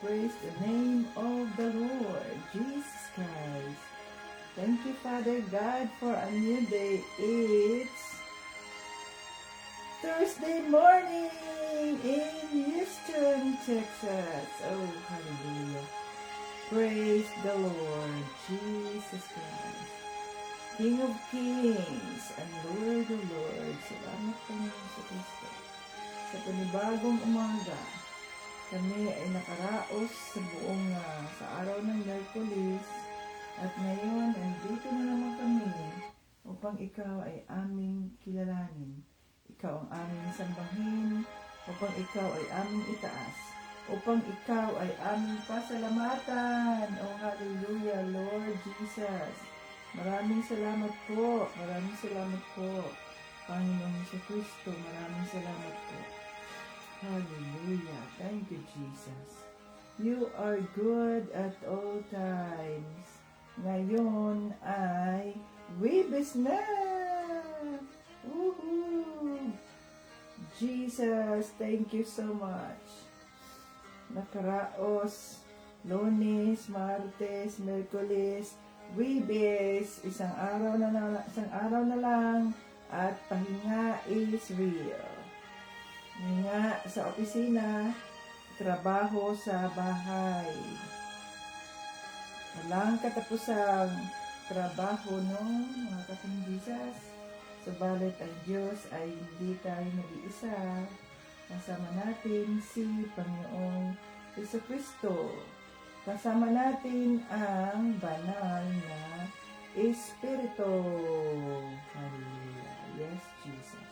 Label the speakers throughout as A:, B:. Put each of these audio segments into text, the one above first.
A: Praise the name of the Lord Jesus Christ. Thank you, Father God, for a new day. It's Thursday morning in Houston, Texas. Oh, hallelujah. Praise the Lord Jesus Christ, King of Kings and Lord of Lords. Salamat Panginoon sa Kristo. Sa panibagong umaga, kami ay nakaraos sa sa araw ng Miyerkules, at ngayon andito na naman kami upang ikaw ay aming kilalanin. Ikaw ang aming sambahin, upang ikaw ay aming itaas, upang ikaw ay aming pasalamatan. Oh, hallelujah, Lord Jesus. Maraming salamat po, Panginoong Kristo, maraming salamat po. Hallelujah. Thank you, Jesus. You are good at all times. Ngayon ay Wibis na! Woohoo! Jesus, thank you so much. Nakaraos, Lunes, Martes, Miyerkules, Wibis, isang araw na lang, at pahinga is real. Nga sa opisina, trabaho sa bahay. Walang katapusang trabaho nung mga kapatid Jesus. Subalit ang Diyos ay hindi tayo nag-iisa. Kasama natin si Panginoong Jesucristo. Kasama natin ang banal na Espiritu. Hallelujah. Yes, Jesus.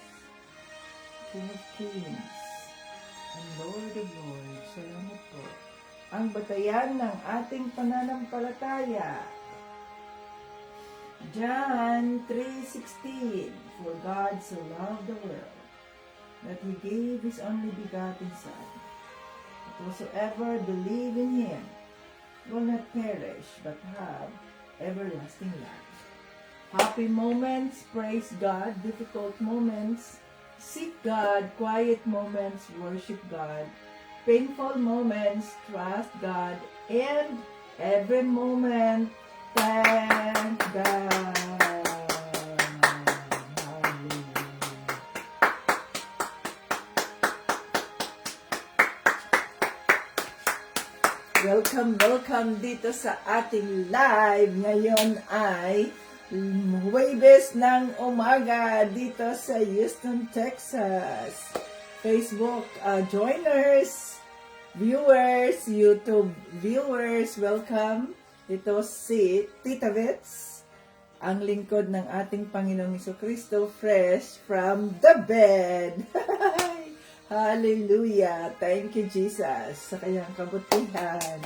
A: King of Kings and Lord of Lords. Salamat po. Ang batayan ng ating pananampalataya. John 3:16. For God so loved the world that He gave His only begotten Son, that whosoever believe in Him will not perish but have everlasting life. Happy moments, praise God. Difficult moments, seek God. Quiet moments, worship God. Painful moments, trust God. And every moment, thank God. Hallelujah. Welcome dito sa ating live. Ngayon ay Huwebes ng umaga dito sa Houston, Texas. Facebook joiners, viewers, YouTube viewers, welcome. Ito si Tita Vets, ang lingkod ng ating Panginoong Jesucristo, fresh from the bed. Hallelujah! Thank you, Jesus, sa kanyang kabutihan.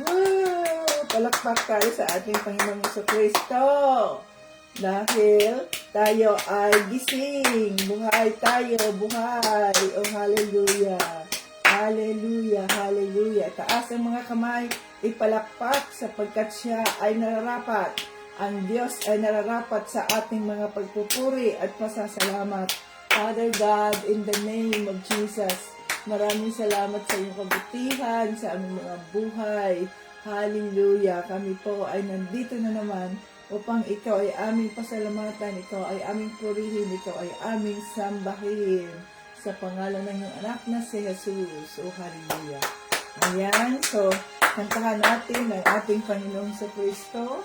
A: Wow! Palakpak tayo sa ating Panginoong Jesucristo. Dahil tayo ay gising. Buhay tayo, buhay. Oh, hallelujah. Hallelujah, hallelujah. Taas ang mga kamay, ipalakpak sapagkat siya ay nararapat. Ang Diyos ay nararapat sa ating mga pagpupuri at pasasalamat. Father God, in the name of Jesus, maraming salamat sa iyong kabutihan, sa aming mga buhay. Hallelujah. Kami po ay nandito na naman upang ikaw ay aming pasalamatan, ikaw ay aming purihin, ikaw ay aming sambahin sa pangalan ng iyong anak na si Jesus. Oh, hallelujah. Ayan, so, kantahan natin ang ating Panginoong sa Kristo.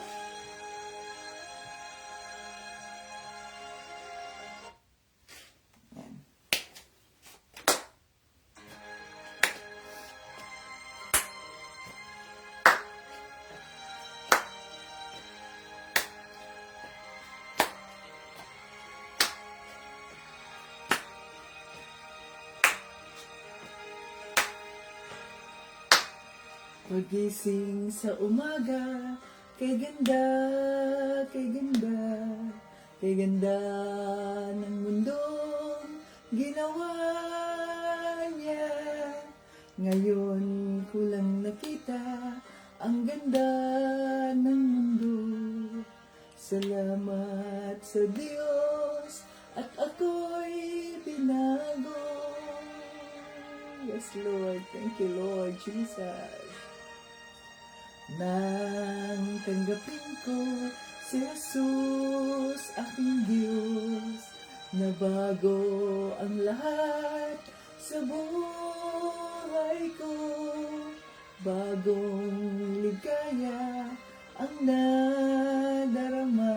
A: Pagising sa umaga, kay ganda, kay ganda, kay ganda ng mundong ginawa niya. Ngayon ko lang nakita ang ganda ng mundo. Salamat sa Diyos at ako'y binago. Yes, Lord. Thank you, Lord Jesus. Nang tanggapin ko si Jesus, aking Diyos, na bago ang lahat sa buhay ko. Bagong ligaya ang nadarama,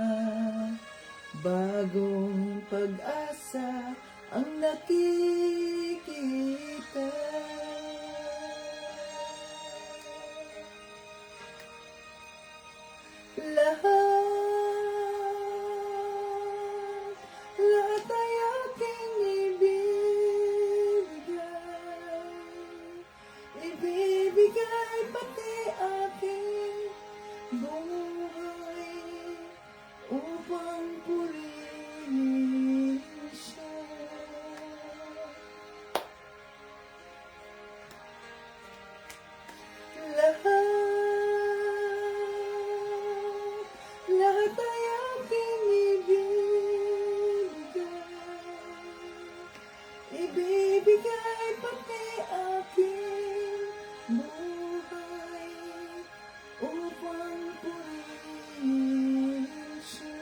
A: bagong pag-asa ang nakikita. Lahat ay aking ibibigay pati aking buhay upang purihin siya. Lahat ay aking ibibigay pati aking buhay upang purihin siya.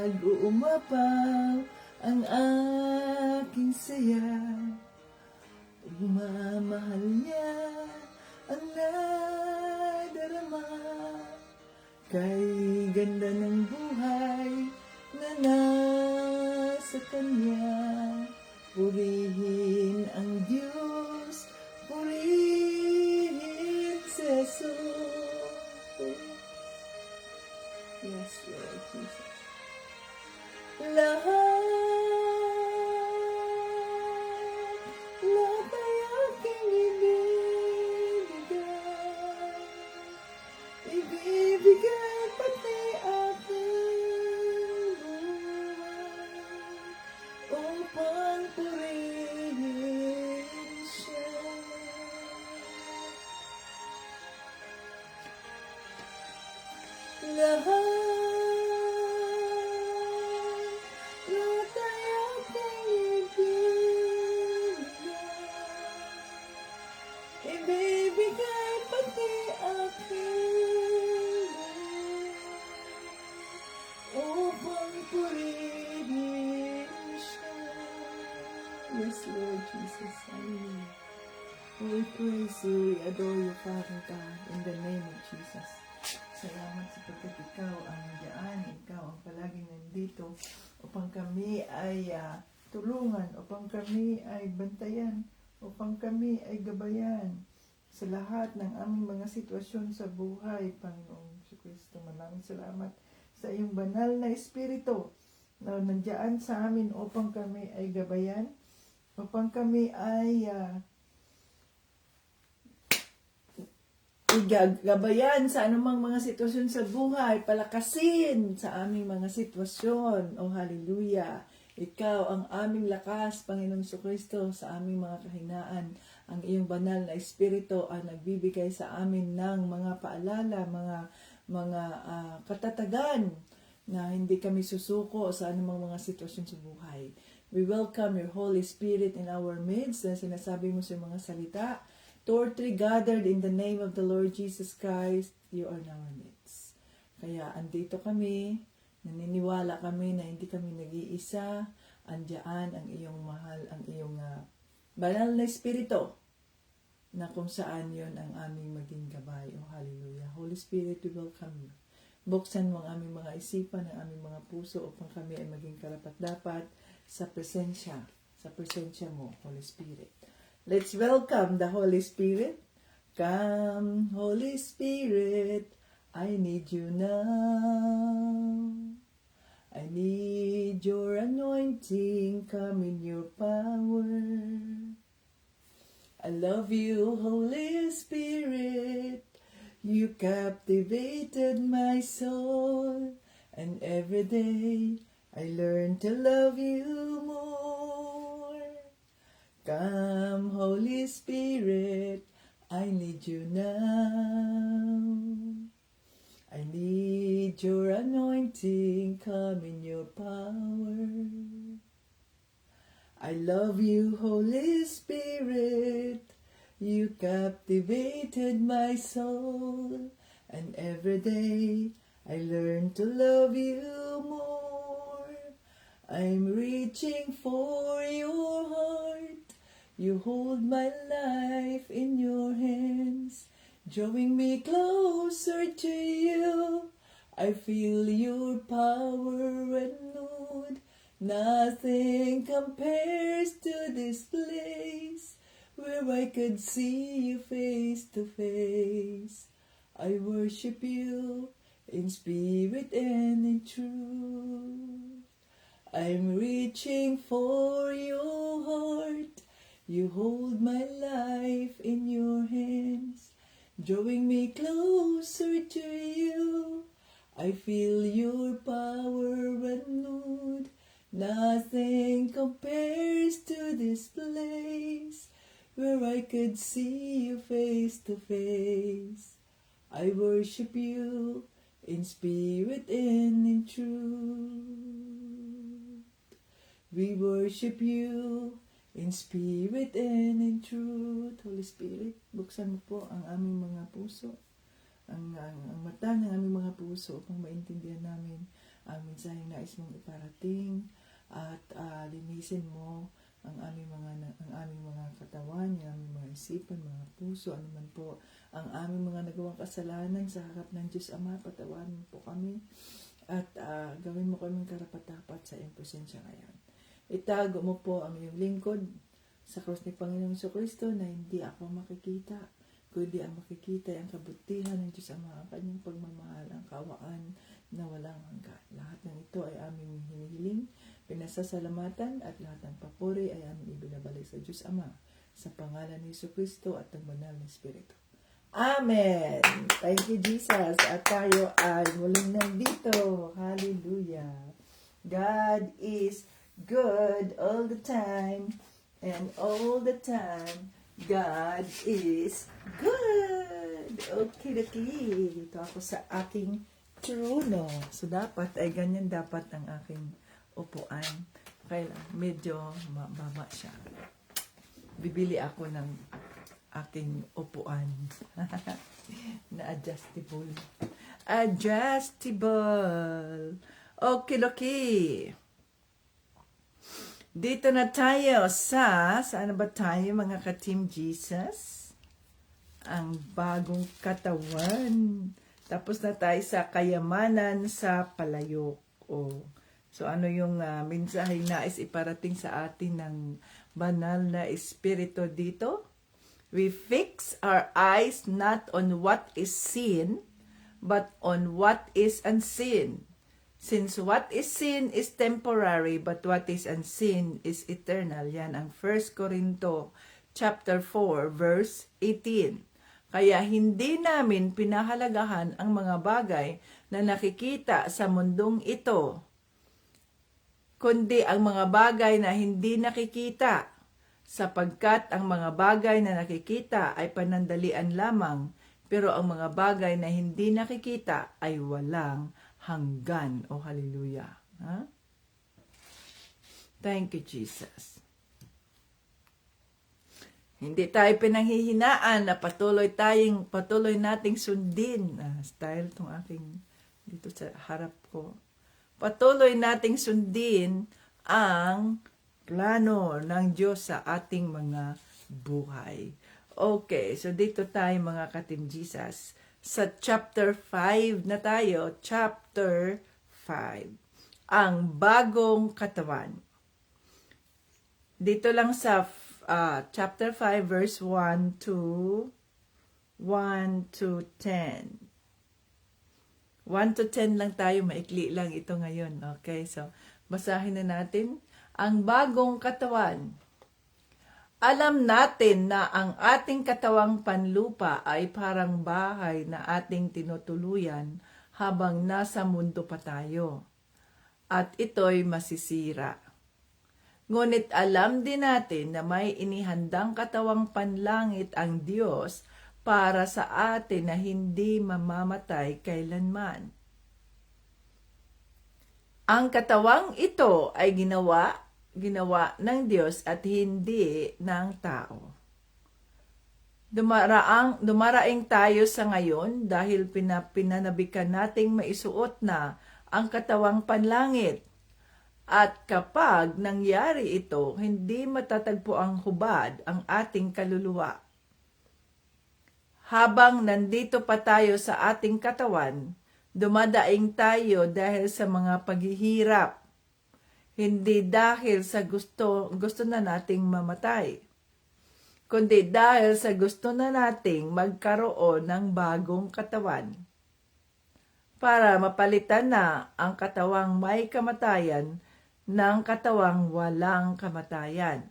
A: Nag-uumapaw ang aking saya, pagmamahal niya ang nadarama. Kay ganda ng buhay na nasa kanya, purihin ang Diyos, purihin si Jesus. Yes, Lord Jesus. Lahat ay aking ibibigay pati aking buhay upang purihin siya. Lahat ay aking ibibigay pati aking upang purihin siya. Yes, Lord Jesus, amen. We praise you, we adore you, Father God, in the name of Jesus. Salamat sapagkat ikaw ang nandiyan, ikaw ang palaging nandito upang kami ay tulungan, upang kami ay bantayan, upang kami ay gabayan sa lahat ng aming mga sitwasyon sa buhay, Panginoong Kristo. Maraming salamat sa iyong banal na Espiritu na nandiyan sa amin upang kami ay gabayan, upang kami ay gabayan sa anumang mga sitwasyon sa buhay, palakasin sa aming mga sitwasyon. Oh, hallelujah! Ikaw ang aming lakas, Panginoong Kristo, sa aming mga kahinaan. Ang iyong banal na Espiritu ang nagbibigay sa amin ng mga paalala, mga katatagan na hindi kami susuko sa anumang mga sitwasyon sa buhay. We welcome your Holy Spirit in our midst na sinasabi mo sa mga salita. 2 or 3 gathered in the name of the Lord Jesus Christ, you are in our midst. Kaya andito kami, naniniwala kami na hindi kami nag-iisa, andyan ang iyong mahal, ang iyong banal na Espiritu, na kung saan yon ang aming maging gabay. Oh, hallelujah. Holy Spirit, we welcome you. Buksan mo ang aming mga isipan, ang aming mga puso upang kami ay maging karapat-dapat sa presensya mo, Holy Spirit. Let's welcome the Holy Spirit. Come, Holy Spirit, I need you now. I need your anointing, come in your power. I love you, Holy Spirit. You captivated my soul, and every day I learn to love you more. Come, Holy Spirit, I need you now. I need your anointing, come in your power. I love you, Holy Spirit. You captivated my soul. And every day I learn to love you more. I'm reaching for your heart. You hold my life in your hands, drawing me closer to you. I feel your power renewed. Nothing compares to this place where I could see you face to face. I worship you in spirit and in truth. I'm reaching for your heart. You hold my life in your hands, drawing me closer to you. I feel your power renewed. Nothing compares to this place where I could see you face to face. I worship you in spirit and in truth. We worship you in spirit and in truth. Holy Spirit, buksan mo po ang aming mga puso, ang mata ng aming mga puso upang maintindihan namin ang mensaheng nais mong iparating, at linisin mo ang aming mga katawan, ang aming mga isipan, mga puso, ano man po ang aming mga nagawang kasalanan sa harap ng Diyos Ama. Patawarin mo po kami at gawin mo kaming karapat-dapat sa iyong presensya ngayon. Itago mo po ang iyong lingkod sa krus ni Panginoong Jesucristo na hindi ako makikita, kundi ang makikita ay ang kabutihan ng Diyos Ama, ang kanyang pagmamahal, ang kawaan na walang hanggan. Lahat ng ito ay aming hinihiling, pinasasalamatan, at lahat ng papuri ay aming ibinabalik sa Diyos Ama sa pangalan ni Jesucristo at ng banal na Espiritu. Amen! Thank you, Jesus. At tayo ay muling nandito. Hallelujah! God is good all the time, and all the time God is good. Okay. Dito ako sa aking trono. So, dapat ay ganyan dapat ang aking upuan. Kailan medyo mababa siya. Bibili ako ng aking upuan na adjustable. Okay. Dito na tayo saan ba tayo mga ka-Team Jesus? Ang bagong katawan. Tapos na tayo sa kayamanan sa palayok. So ano yung mensaheng nais iparating sa atin ng banal na Espiritu dito? We fix our eyes not on what is seen, but on what is unseen. Since what is seen is temporary, but what is unseen is eternal. Yan ang 1 Corinto chapter 4, verse 18. Kaya hindi namin pinahalagahan ang mga bagay na nakikita sa mundong ito, kundi ang mga bagay na hindi nakikita, sapagkat ang mga bagay na nakikita ay panandalian lamang, pero ang mga bagay na hindi nakikita ay walang hanggan. Oh, hallelujah. Thank you, Jesus. Hindi tayo pinanghihinaan na patuloy nating sundin. Style tong aking dito sa harap ko. Patuloy nating sundin ang plano ng Diyos sa ating mga buhay. Okay, so dito tayo mga ka-Team Jesus. Sa chapter 5 na tayo, chapter 5. Ang bagong katawan. Dito lang sa chapter 5 verse 1 to 10. 1 to 10 lang tayo, maikli lang ito ngayon. Okay, so basahin na natin. Ang bagong katawan. Alam natin na ang ating katawang panlupa ay parang bahay na ating tinutuluyan habang nasa mundo pa tayo. At ito'y masisira. Ngunit alam din natin na may inihandang katawang panlangit ang Diyos para sa atin na hindi mamamatay kailanman. Ang katawang ito ay ginawa ng Diyos at hindi ng tao. Dumaraing tayo sa ngayon dahil pinanabikan nating maisuot na ang katawang panlangit. At kapag nangyari ito, hindi matatagpo ang hubad ang ating kaluluwa. Habang nandito pa tayo sa ating katawan, dumadaing tayo dahil sa mga paghihirap, hindi dahil sa gusto na nating mamatay, kundi dahil sa gusto na nating magkaroon ng bagong katawan. Para mapalitan na ang katawang may kamatayan ng katawang walang kamatayan.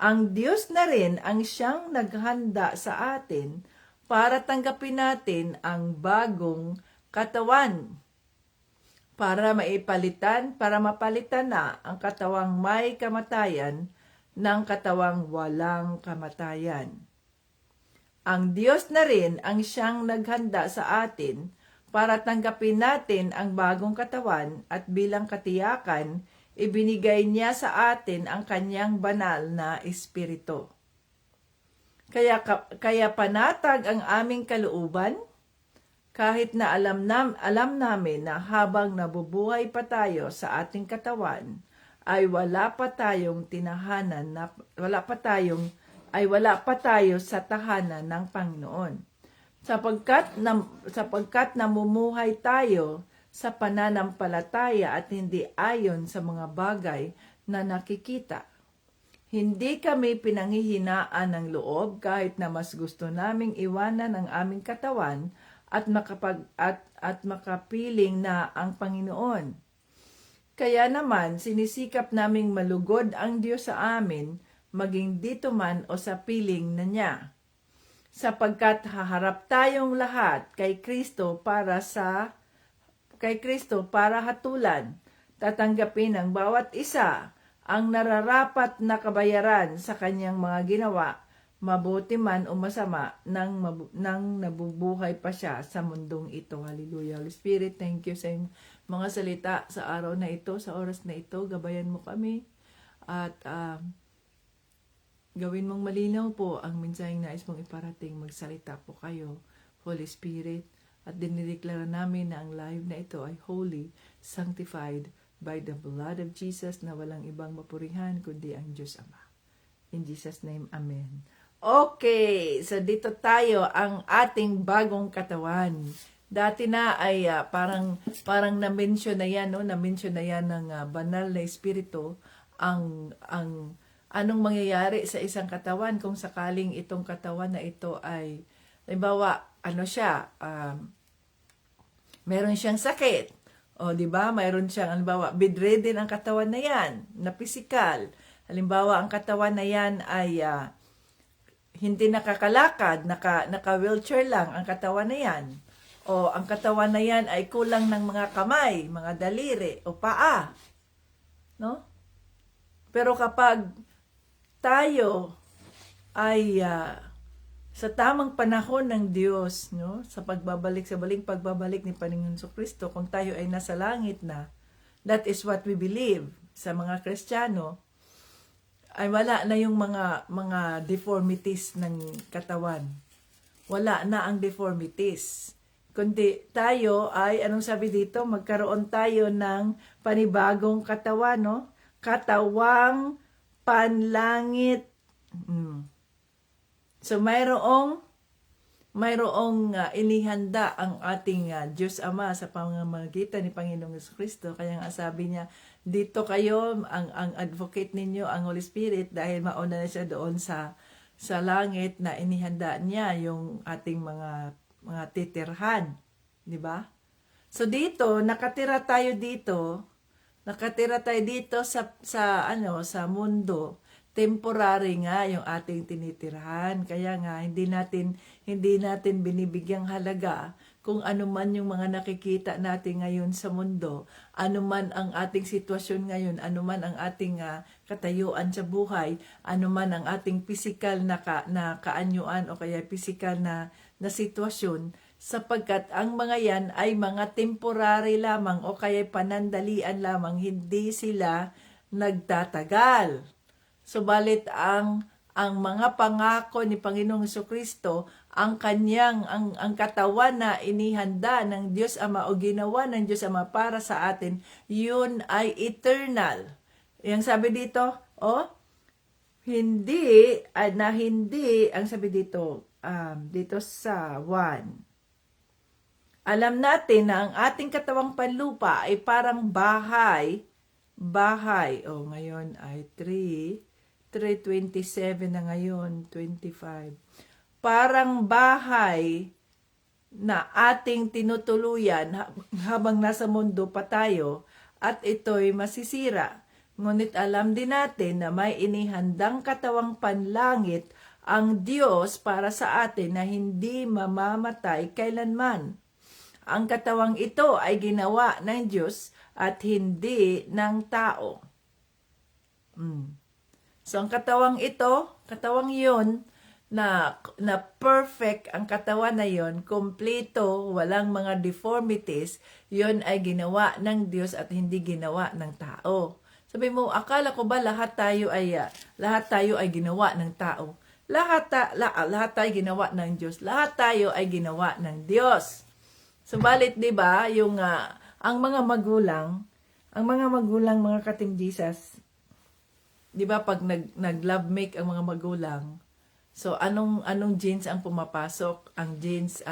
A: Ang Diyos na rin ang siyang naghanda sa atin para tanggapin natin ang bagong katawan. Para mapalitan na ang katawang may kamatayan ng katawang walang kamatayan. Ang Diyos na rin ang siyang naghanda sa atin para tanggapin natin ang bagong katawan at bilang katiyakan, ibinigay niya sa atin ang kanyang banal na espiritu. Kaya panatag ang aming kalooban, kahit na alam namin na habang nabubuhay pa tayo sa ating katawan, ay wala pa tayo sa tahanan ng Panginoon. Sapagkat namumuhay tayo sa pananampalataya at hindi ayon sa mga bagay na nakikita. Hindi kami pinanghihinaan ng loob kahit na mas gusto naming iwanan ang aming katawan at makapiling na ang Panginoon. Kaya naman sinisikap naming malugod ang Diyos sa amin, maging dito man o sa piling na niya. Sapagkat haharap tayong lahat kay Kristo para hatulan, tatanggapin ng bawat isa ang nararapat na kabayaran sa kanyang mga ginawa, mabuti man o masama, nang nabubuhay pa siya sa mundong ito. Hallelujah. Holy Spirit, thank you sa mga salita sa araw na ito, sa oras na ito. Gabayan mo kami at gawin mong malinaw po ang mensaheng nais mong iparating. Magsalita po kayo, Holy Spirit. At dinideklara namin na ang live na ito ay holy, sanctified by the blood of Jesus na walang ibang mapurihan kundi ang Diyos Ama. In Jesus' name, Amen. Okay, so dito tayo ang ating bagong katawan. Dati na ay parang na-mention na yan, no? Na-mention na yan ng banal na espiritu ang anong mangyayari sa isang katawan kung sakaling itong katawan na ito ay, halimbawa, meron siyang sakit. O, di ba? Mayroon siyang, halimbawa, bedridden ang katawan na yan, na physical. Halimbawa, ang katawan na yan ay hindi nakakalakad, naka-wheelchair lang ang katawan na yan. O, ang katawan na yan ay kulang ng mga kamay, mga daliri, o paa. No? Pero kapag tayo ay sa tamang panahon ng Diyos, no, sa baling pagbabalik ni Panginoon Jesucristo, kung tayo ay nasa langit na, that is what we believe sa mga Kristiyano, ay wala na yung mga deformities ng katawan. Wala na ang deformities. Kundi tayo ay, anong sabi dito, magkaroon tayo ng panibagong katawan, no? Katawang panlangit. So mayroong inihanda ang ating Diyos Ama sa pamamagitan ni Panginoong Jesucristo. Kaya nga sabi niya, dito kayo, ang advocate ninyo, ang Holy Spirit, dahil mauna na siya doon sa langit na inihanda niya yung ating mga titirhan. Di ba? So dito, nakatira tayo dito sa mundo temporary nga yung ating tinitirhan. Kaya nga hindi natin binibigyang halaga kung ano man yung mga nakikita natin ngayon sa mundo, ano man ang ating sitwasyon ngayon, ano man ang ating katayuan sa buhay, ano man ang ating physical na kaanyuan o kaya physical na sitwasyon, sapagkat ang mga yan ay mga temporary lamang o kaya panandalian lamang, hindi sila nagtatagal. Subalit ang mga pangako ni Panginoong Jesucristo, ang katawan na inihanda ng Diyos Ama o ginawa ng Diyos Ama para sa atin, yun ay eternal. Yang sabi dito, hindi, ang sabi dito, dito sa 1. Alam natin na ang ating katawang panlupa ay parang bahay, ngayon ay 3:27 na ngayon, 25. Parang bahay na ating tinutuluyan habang nasa mundo pa tayo at ito'y masisira. Ngunit alam din natin na may inihandang katawang panlangit ang Diyos para sa atin na hindi mamamatay kailanman. Ang katawang ito ay ginawa ng Diyos at hindi ng tao. So ang katawang yun, na perfect ang katawan na yon, kompleto, walang mga deformities, yon ay ginawa ng Diyos at hindi ginawa ng tao. Sabi mo, akala ko ba lahat tayo ay ginawa ng tao? Lahat tayo ginawa ng Diyos. Lahat tayo ay ginawa ng Diyos. Subalit, 'di ba, yung ang mga magulang, mga kating Jesus, 'di ba, pag nag-love make ang mga magulang, so anong genes ang pumapasok? Ang genes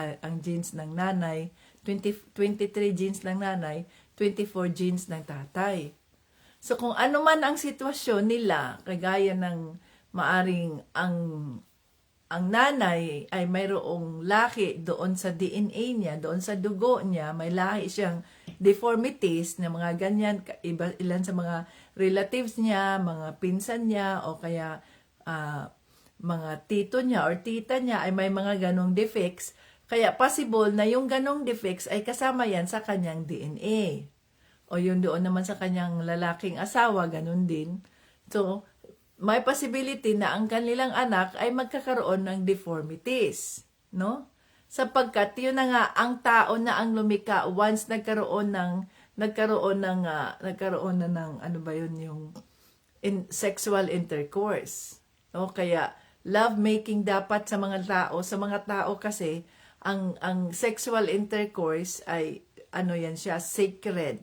A: ng nanay, 23 genes ng nanay, 24 genes ng tatay. So kung ano man ang sitwasyon nila, kagaya ng maaring ang nanay ay mayroong lahi doon sa DNA niya, doon sa dugo niya, may lahi siyang deformities na mga ganyan, ilan sa mga relatives niya, mga pinsan niya, o kaya mga tito niya or tita niya ay may mga ganong defects, kaya possible na yung ganong defects ay kasama yan sa kanyang DNA. O yun doon naman sa kanyang lalaking asawa, ganon din. So, may possibility na ang kanilang anak ay magkakaroon ng deformities, no? Sapagkat yun na nga ang tao na ang lumikha once nagkaroon na ng ano ba yun, yung sexual intercourse. No? Kaya love making dapat sa mga tao kasi ang sexual intercourse ay ano yan siya, sacred,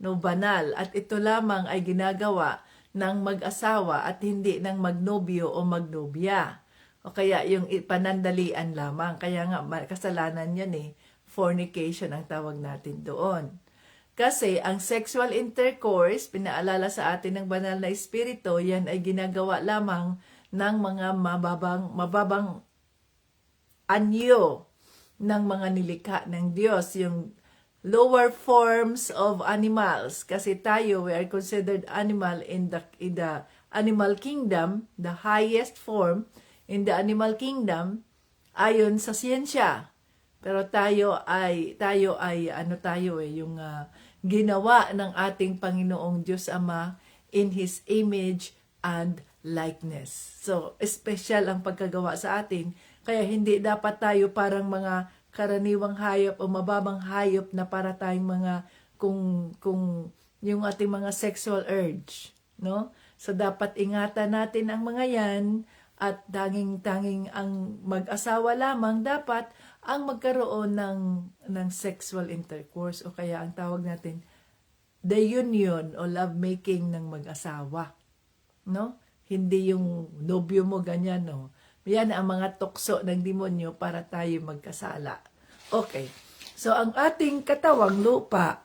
A: no, banal, at ito lamang ay ginagawa ng mag-asawa at hindi ng magnobyo o magnobya. O kaya yung panandalian lamang. Kaya nga kasalanan yan fornication ang tawag natin doon. Kasi ang sexual intercourse, pinaalala sa atin ng banal na espiritu, yan ay ginagawa lamang ng mga mababang anyo ng mga nilikha ng Diyos, yung lower forms of animals, kasi tayo, we are considered animal in the animal kingdom, the highest form in the animal kingdom, ayon sa siyensya. Pero tayo ay yung ginawa ng ating Panginoong Diyos Ama in His image and likeness. So, special ang pagkagawa sa atin, kaya hindi dapat tayo parang mga karaniwang hayop o mababang hayop na para tayong mga kung yung ating mga sexual urge, no? So dapat ingatan natin ang mga yan, at tanging ang mag-asawa lamang dapat ang magkaroon ng sexual intercourse, o kaya ang tawag natin the union o love making ng mag-asawa, no? Hindi yung nobyo mo ganyan, no? Yan ang mga tukso ng demonyo para tayo magkasala. Okay. So, ang ating katawang lupa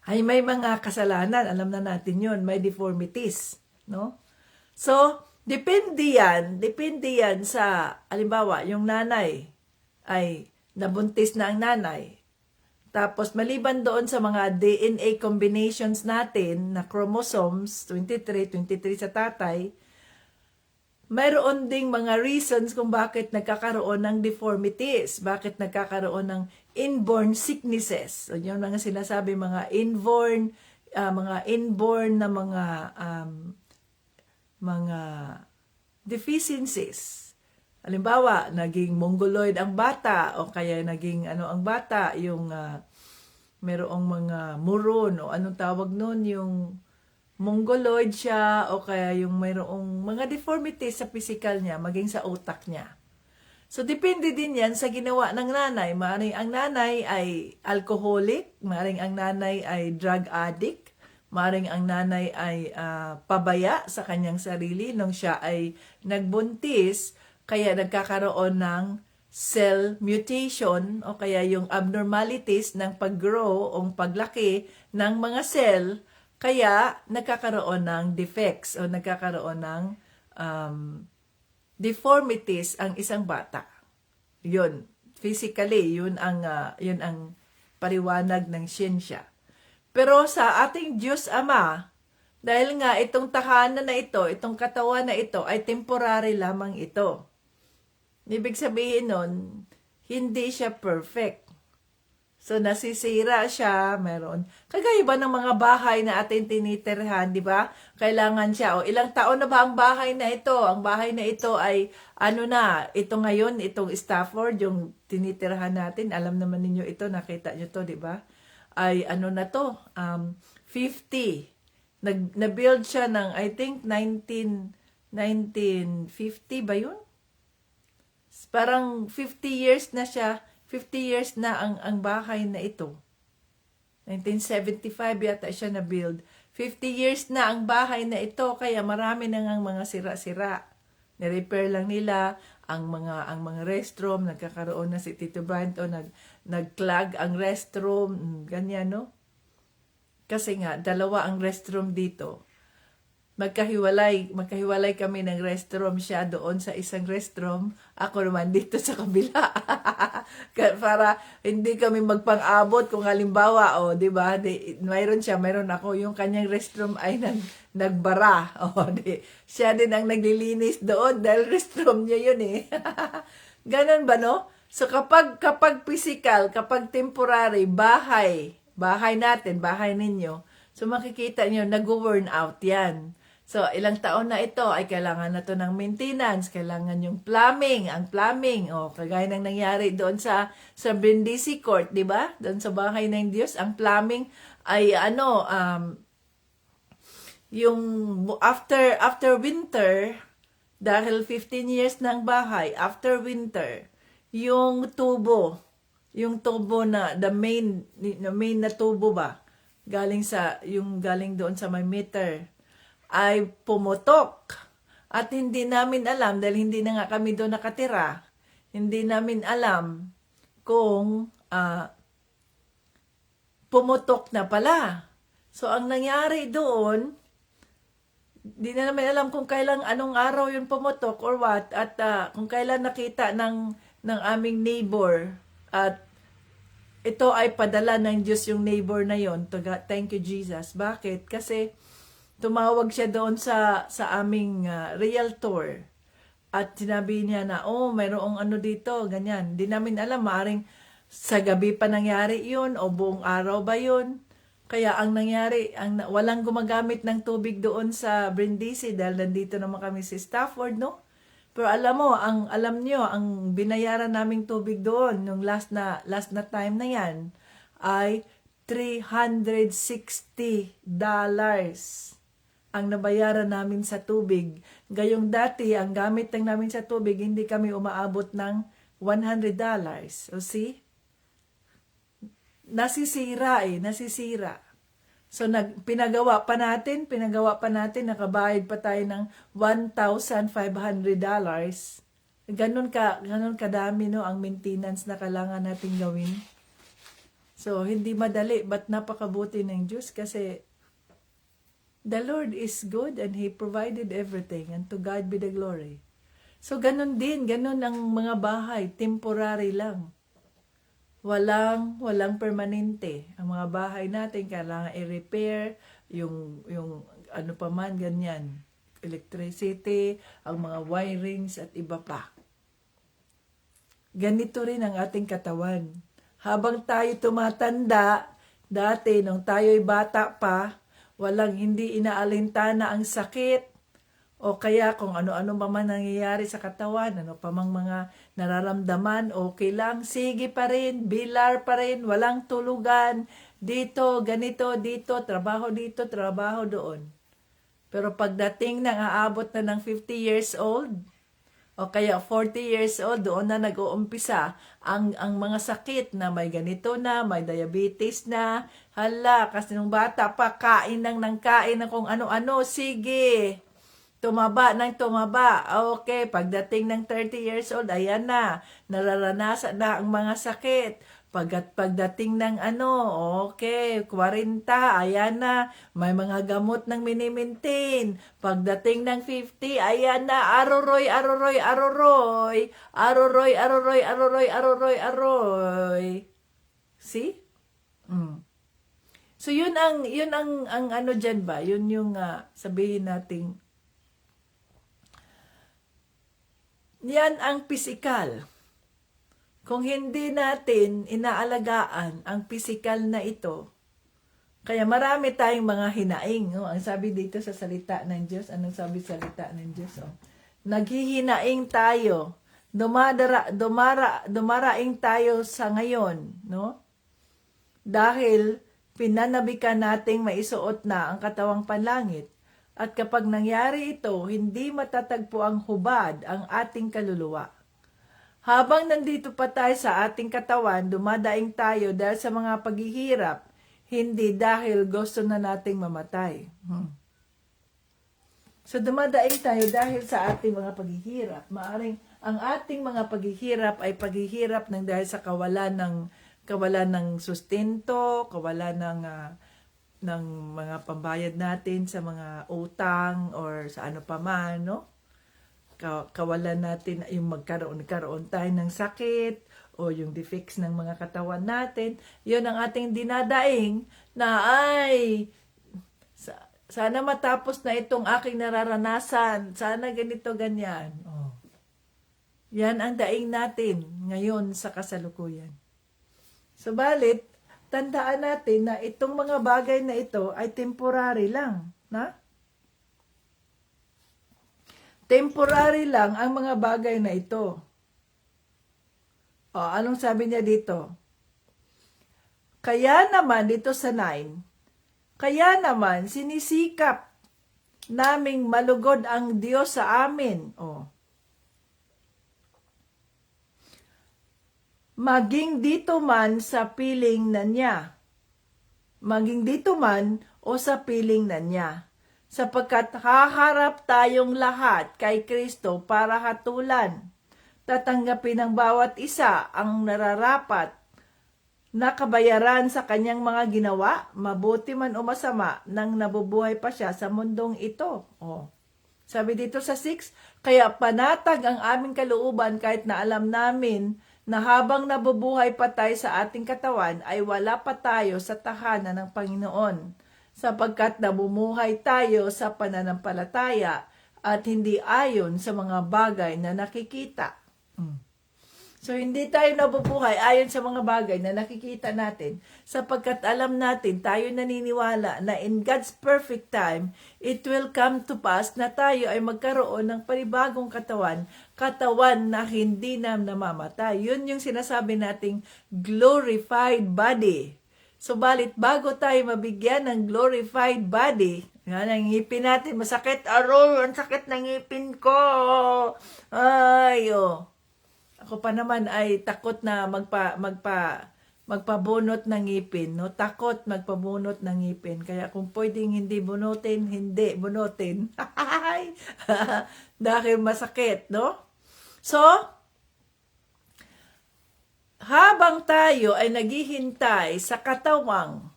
A: ay may mga kasalanan. Alam na natin yun. May deformities. No? So, depende yan sa, halimbawa, yung nanay ay nabuntis na ang nanay. Tapos, maliban doon sa mga DNA combinations natin na chromosomes, 23 sa tatay, mayroon ding mga reasons kung bakit nagkakaroon ng deformities, bakit nagkakaroon ng inborn sicknesses. So, yun mga sinasabi, mga inborn na mga deficiencies. Halimbawa, naging mongoloid ang bata o kaya naging ang bata, yung merong mga muron o anong tawag nun, yung mongoloid siya o kaya yung mayroong mga deformities sa physical niya, maging sa utak niya. So, depende din yan sa ginawa ng nanay. Maaaring ang nanay ay alcoholic, maaaring ang nanay ay drug addict, maaaring ang nanay ay pabaya sa kanyang sarili nung siya ay nagbuntis, kaya nagkakaroon ng cell mutation o kaya yung abnormalities ng pag-grow o paglaki ng mga cell. Kaya, nagkakaroon ng defects o nagkakaroon ng deformities ang isang bata. Yun, physically, yun ang paliwanag ng siyensya. Pero sa ating Diyos Ama, dahil nga itong tahanan na ito, itong katawan na ito, ay temporary lamang ito. Ibig sabihin nun, hindi siya perfect. So, nasisira siya, meron. Kagaya ba ng mga bahay na ating tinitirhan, di ba? Kailangan siya. O, ilang taon na ba ang bahay na ito? Ang bahay na ito ay, ito ngayon, itong Stafford, yung tinitirhan natin. Alam naman ninyo ito, nakita nyo to, di ba? Ay, 50. Na-build siya ng, I think, 1950 ba yun? Parang 50 years na siya. 50 years na ang bahay na ito. 1975 yata siya na-build. 50 years na ang bahay na ito, kaya marami na ngang mga sira-sira. Ni-repair lang nila ang mga restroom, nagkakaroon na si Tito Brian to, nag-clog ang restroom, ganyan, no? Kasi nga, dalawa ang restroom dito. Magkahiwalay kami ng restroom, siya doon sa isang restroom, ako naman dito sa kabila. Para hindi kami magpang-abot kung halimbawa, di ba? Mayroon siya, mayroon ako, yung kanyang restroom ay nagbara. Siya din ang naglilinis doon dahil restroom niya yun eh. Ganon ba, no? So kapag physical, kapag temporary, bahay natin, bahay ninyo, so makikita nyo, nag-worn out yan. So, ilang taon na ito ay kailangan na to ng maintenance, kailangan yung plumbing, kagaya ng nangyari doon sa Brindisi Court, di ba? Doon sa bahay ng Diyos, ang plumbing ay yung after winter, dahil 15 years ng bahay, after winter, yung tubo na, the main na tubo ba, galing doon sa may meter, ay pumutok. At hindi namin alam, dahil hindi na nga kami doon nakatira, hindi namin alam kung pumutok na pala. So, ang nangyari doon, hindi na namin alam kung anong araw yun pumutok or what, at kung kailan nakita ng aming neighbor. At ito ay padala ng Diyos yung neighbor na yon. Thank you, Jesus. Bakit? Kasi tumawag siya doon sa aming realtor at sinabi niya na, mayroong dito, ganyan. Hindi namin alam, maaring sa gabi pa nangyari yun o buong araw ba yun. Kaya ang nangyari, walang gumagamit ng tubig doon sa Brindisi dahil nandito naman kami sa Stafford, no? Pero alam niyo, ang binayaran naming tubig doon, nung last na time na yan, ay $360 ang nabayaran namin sa tubig. Gayong dati, ang gamit lang namin sa tubig, hindi kami umaabot ng $100. So see? Nasisira. So pinagawa pa natin, nakabayad pa tayo ng $1,500. Ganun kadami, no, ang maintenance na kailangan natin gawin. So hindi madali, but napakabuti ng Diyos kasi the Lord is good and He provided everything, and to God be the glory. So ganun ang mga bahay, temporary lang. walang permanente. Ang mga bahay natin kailangan i-repair, yung ano pa man ganyan, electricity, ang mga wirings at iba pa. Ganito rin ang ating katawan. Habang tayo tumatanda, dati nung tayo'y bata pa, hindi inaalintana ang sakit, o kaya kung ano-ano pa man nangyayari sa katawan, ano pa mang mga nararamdaman, okay lang, sige pa rin, bilar pa rin, walang tulugan, dito, ganito, dito, trabaho doon. Pero pagdating ng aabot na ng 50 years old, o kaya 40 years old, doon na nag-uumpisa ang mga sakit na may ganito na, may diabetes na, hala, kasi nung bata pa, kain ng kung ano-ano, sige, tumaba. Okay, pagdating ng 30 years old, ayan na, nararanasan na ang mga sakit. Pagdating ng okay, 40, ayan na, may mga gamot ng minimintin. Pagdating ng 50, ayan na, aroy. See? So yun ang ano diyan ba? Yun yung sabihin nating yan ang pisikal. Kung hindi natin inaalagaan ang pisikal na ito, kaya marami tayong mga hinaing. No? Ang sabi dito sa salita ng Diyos, anong sabi sa salita ng Diyos? Oh? Naghihinaing tayo. Dumaraing tayo sa ngayon. No? Dahil pinanabikan nating maisuot na ang katawang panlangit. At kapag nangyari ito, hindi matatagpo ang hubad ang ating kaluluwa. Habang nandito pa tayo sa ating katawan, dumadaing tayo dahil sa mga paghihirap, hindi dahil gusto na nating mamatay. So dumadaing tayo dahil sa ating mga paghihirap. Maaring ang ating mga paghihirap ay paghihirap ng dahil sa kawalan ng sustento, kawalan ng mga pambayad natin sa mga utang or sa ano pa man, no? Kawalan natin yung nagkaroon tayo ng sakit o yung defects ng mga katawan natin. Yun ang ating dinadaing na sana matapos na itong aking nararanasan. Sana ganito, ganyan. Oh. Yan ang daing natin ngayon sa kasalukuyan. Subalit, tandaan natin na itong mga bagay na ito ay temporary lang. Na? Temporary lang ang mga bagay na ito. O, anong sabi niya dito? Kaya naman, dito sa 9, kaya naman sinisikap naming malugod ang Diyos sa amin. O. Maging dito man sa piling na niya. Maging dito man o sa piling na niya. Sapagkat haharap tayong lahat kay Kristo para hatulan. Tatanggapin ng bawat isa ang nararapat na kabayaran sa kanyang mga ginawa, mabuti man o masama, nang nabubuhay pa siya sa mundong ito. O. Sabi dito sa 6, kaya panatag ang aming kalooban kahit na alam namin na habang nabubuhay pa tayo sa ating katawan ay wala pa tayo sa tahanan ng Panginoon, sapagkat namumuhay tayo sa pananampalataya at hindi ayon sa mga bagay na nakikita. So, hindi tayo nabubuhay ayon sa mga bagay na nakikita natin, sapagkat alam natin, tayo naniniwala na in God's perfect time, it will come to pass na tayo ay magkaroon ng panibagong katawan na hindi na namamatay. Yun yung sinasabi nating glorified body. Subalit, bago tayo mabigyan ng glorified body, yan ang ngipin natin, masakit, aroy, ang sakit ng ngipin ko. Ay, Ako pa naman ay takot na magpabunot ng ngipin, no? Takot magpabunot ng ngipin. Kaya kung pwedeng hindi bunutin. Dahil masakit, no? So, habang tayo ay naghihintay sa katawang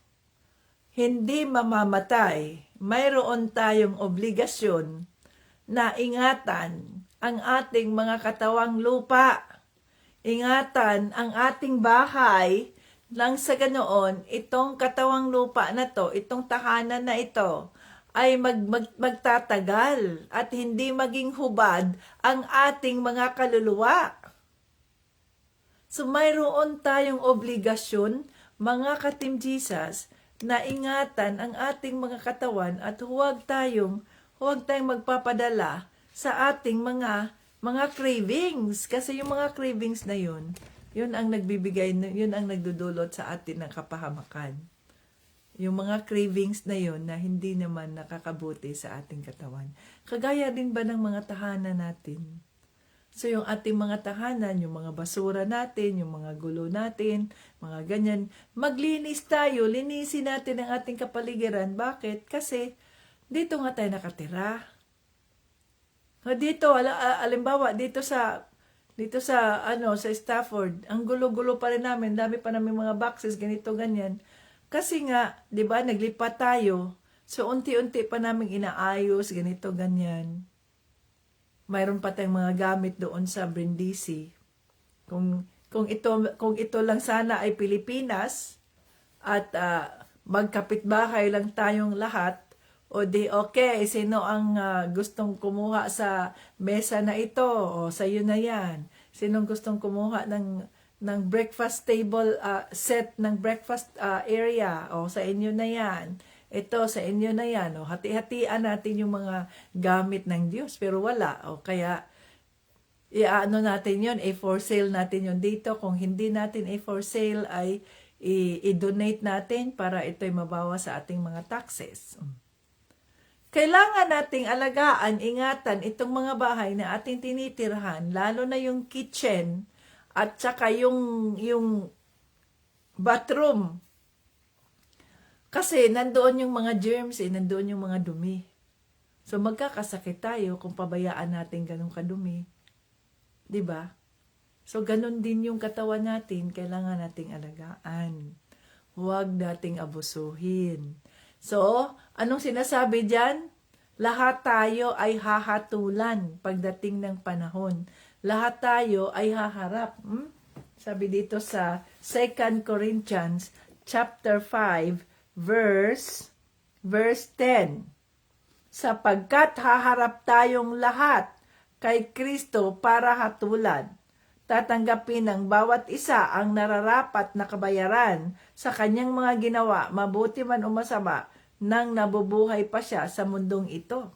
A: hindi mamamatay, mayroon tayong obligasyon na ingatan ang ating mga katawang lupa. ingatan ang ating bahay nang sa ganoon, itong katawang lupa na to, itong tahanan na ito, ay magtatagal at hindi maging hubad ang ating mga kaluluwa. So mayroon tayong obligasyon, mga ka-Team Jesus, na ingatan ang ating mga katawan at huwag tayong magpapadala sa ating mga cravings. Kasi yung mga cravings na yun ang nagbibigay, yun ang nagdudulot sa atin ng kapahamakan. Yung mga cravings na yun na hindi naman nakakabuti sa ating katawan. Kagaya din ba ng mga tahanan natin? So yung ating mga tahanan, yung mga basura natin, yung mga gulo natin, mga ganyan, maglinis tayo, linisin natin ang ating kapaligiran. Bakit? Kasi dito nga tayo nakatira. Dito, alimbawa, dito sa Stafford, ang gulo-gulo pa rin namin, dami pa namin mga boxes, ganito, ganyan. Kasi nga, di ba, naglipat tayo, so unti-unti pa namin inaayos, ganito, ganyan. Mayroon pa tayong mga gamit doon sa Brindisi. Kung ito lang sana ay Pilipinas at magkapitbahay lang tayong lahat, o di okay, sino ang gustong kumuha sa mesa na ito? O sa'yo na yan. Sinong gustong kumuha ng breakfast table, set ng breakfast area? O sa inyo na yan. Ito, sa inyo na yan. O, hati-hatian natin yung mga gamit ng Diyos. Pero wala. O, kaya, natin yun, for sale natin yun dito. Kung hindi natin for sale, ay i-donate natin para ito'y mabawa sa ating mga taxes. Kailangan nating alagaan, ingatan itong mga bahay na ating tinitirhan, lalo na yung kitchen at saka yung bathroom. Kasi nandoon yung mga germs, nandoon yung mga dumi. So magkakasakit tayo kung pabayaan natin ganun kadumi. 'Di ba? So ganun din yung katawan natin, kailangan nating alagaan. Huwag nating abusuhin. So, anong sinasabi diyan? Lahat tayo ay hahatulan pagdating ng panahon. Lahat tayo ay haharap. Sabi dito sa 2 Corinthians chapter 5 verse 10. Sapagkat haharap tayong lahat kay Kristo para hatulan. Tatanggapin ng bawat isa ang nararapat na kabayaran sa kanyang mga ginawa, mabuti man o masama, nang nabubuhay pa siya sa mundong ito.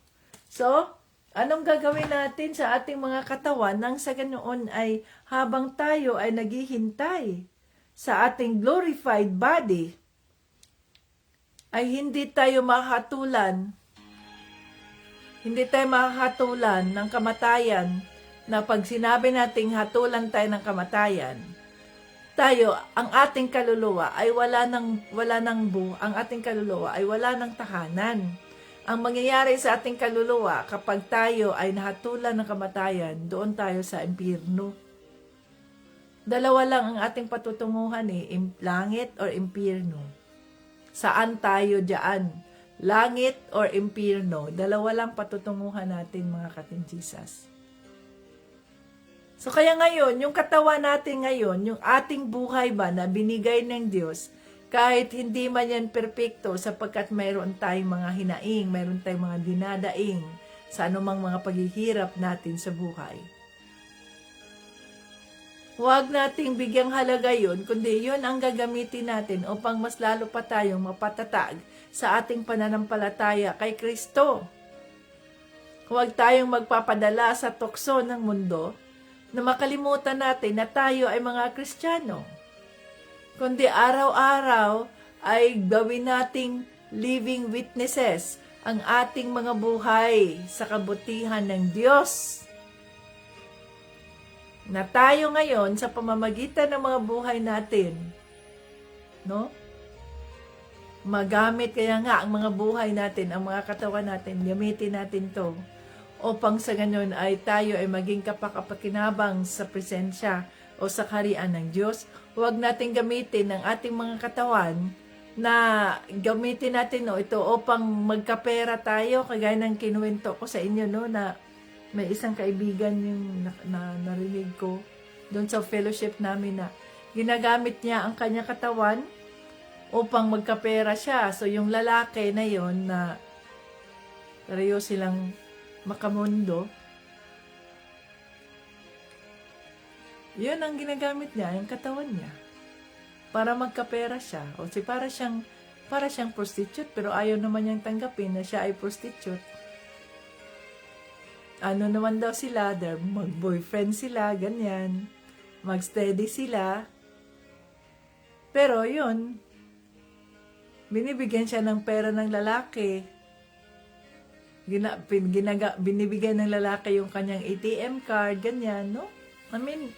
A: So, anong gagawin natin sa ating mga katawan nang sa ganoon ay habang tayo ay naghihintay sa ating glorified body, ay hindi tayo mahatulan ng kamatayan, na pag sinabi nating hatulan tayo ng kamatayan, ang ating kaluluwa ay ang ating kaluluwa ay wala ng tahanan. Ang mangyayari sa ating kaluluwa kapag tayo ay nahatulan ng kamatayan, doon tayo sa impyerno. Dalawa lang ang ating patutunguhan langit or impyerno. Saan tayo diyan? Langit or impyerno? Dalawa lang patutunguhan natin, mga ka-Team Jesus. So kaya ngayon, yung katawan natin ngayon, yung ating buhay ba na binigay ng Diyos, kahit hindi man yan perpekto sapagkat mayroon tayong mga hinaing, mayroon tayong mga dinadaing sa anumang mga paghihirap natin sa buhay. Huwag nating bigyang halaga yun, kundi yun ang gagamitin natin upang mas lalo pa tayong mapatatag sa ating pananampalataya kay Kristo. Huwag tayong magpapadala sa tukso ng mundo na makalimutan natin na tayo ay mga Kristiyano. Kundi araw-araw ay gawin nating living witnesses ang ating mga buhay sa kabutihan ng Diyos. Na tayo ngayon sa pamamagitan ng mga buhay natin, magamit kaya nga ang mga buhay natin, ang mga katawan natin, gamitin natin to upang sa ganun ay tayo ay maging kapakapakinabang sa presensya o sa kaharian ng Diyos. Huwag natin gamitin ang ating mga katawan na gamitin natin ito upang magkapera tayo, kagaya ng kinuwento ko sa inyo na may isang kaibigan yung narinig ko doon sa fellowship namin na ginagamit niya ang kanyang katawan upang magkapera siya. So, yung lalaki na yon na pareho silang makamundo, yun ang ginagamit niya, yung katawan niya, para magkapera siya. O para siyang prostitute, pero ayaw naman niyang tanggapin na siya ay prostitute. Ano naman daw sila, mag-boyfriend sila, ganyan, mag-steady sila. Pero yun, binibigyan siya ng pera ng lalaki. Binibigyan ng lalaki yung kanyang ATM card, ganyan, no? I mean,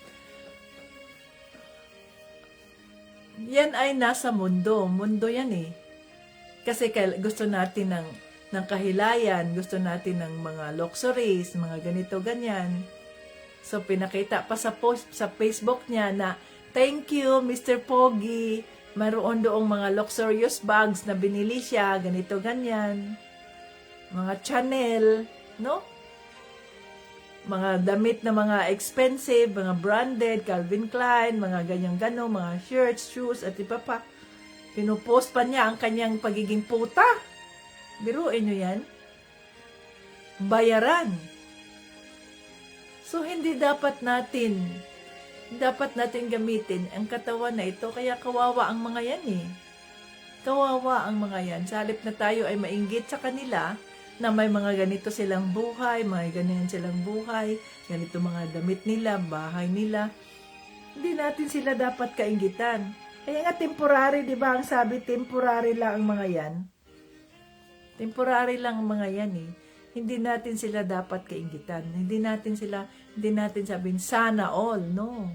A: yan ay nasa mundo. Mundo yan eh. Kasi gusto natin ng kahilayan, gusto natin ng mga luxuries, mga ganito, ganyan. So, pinakita pa sa post sa Facebook niya na, thank you, Mr. Pogi. Mayroon doong mga luxurious bags na binili siya, ganito, ganyan. Mga Chanel, no? Mga damit na mga expensive, mga branded, Calvin Klein, mga ganyang-gano, mga shirts, shoes, at iba pa. Pinupost pa niya ang kanyang pagiging puta. Biruin nyo yan. Bayaran. So, hindi dapat natin gamitin ang katawan na ito. Kaya kawawa ang mga yan eh. Kawawa ang mga yan. Sa halip na tayo ay mainggit sa kanila, na may mga ganito silang buhay, may ganyan silang buhay, ganito mga damit nila, bahay nila. Hindi natin sila dapat kainggitan. Kaya nga temporary, di ba? Ang sabi, temporary lang ang mga yan. Temporary lang ang mga yan eh. Hindi natin sila dapat kainggitan. Hindi natin sabihin, sana all, no.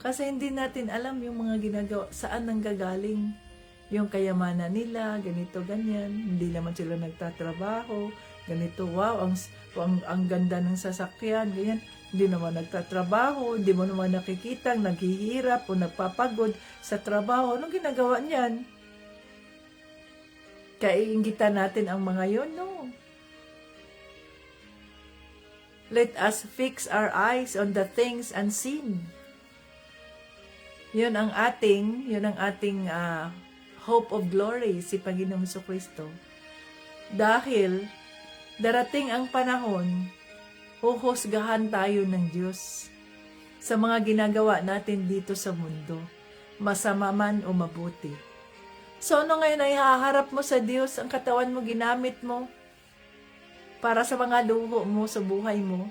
A: Kasi hindi natin alam yung mga ginagawa, saan nanggagaling. Yung kayamanan nila, ganito, ganyan. Hindi naman sila nagtatrabaho. Ganito, wow, ang ganda ng sasakyan, ganyan. Hindi naman nagtatrabaho, hindi mo naman nakikita, naghihirap o nagpapagod sa trabaho. Anong ginagawa niyan? Kaiinggitan natin ang mga yon, no? Let us fix our eyes on the things unseen. Yun ang ating hope of glory, si Panginoong Jesucristo. Dahil darating ang panahon, huhusgahan tayo ng Diyos sa mga ginagawa natin dito sa mundo, masama man o mabuti. So ano ngayon ay haharap mo sa Diyos, ang katawan mo ginamit mo para sa mga luho mo sa buhay mo?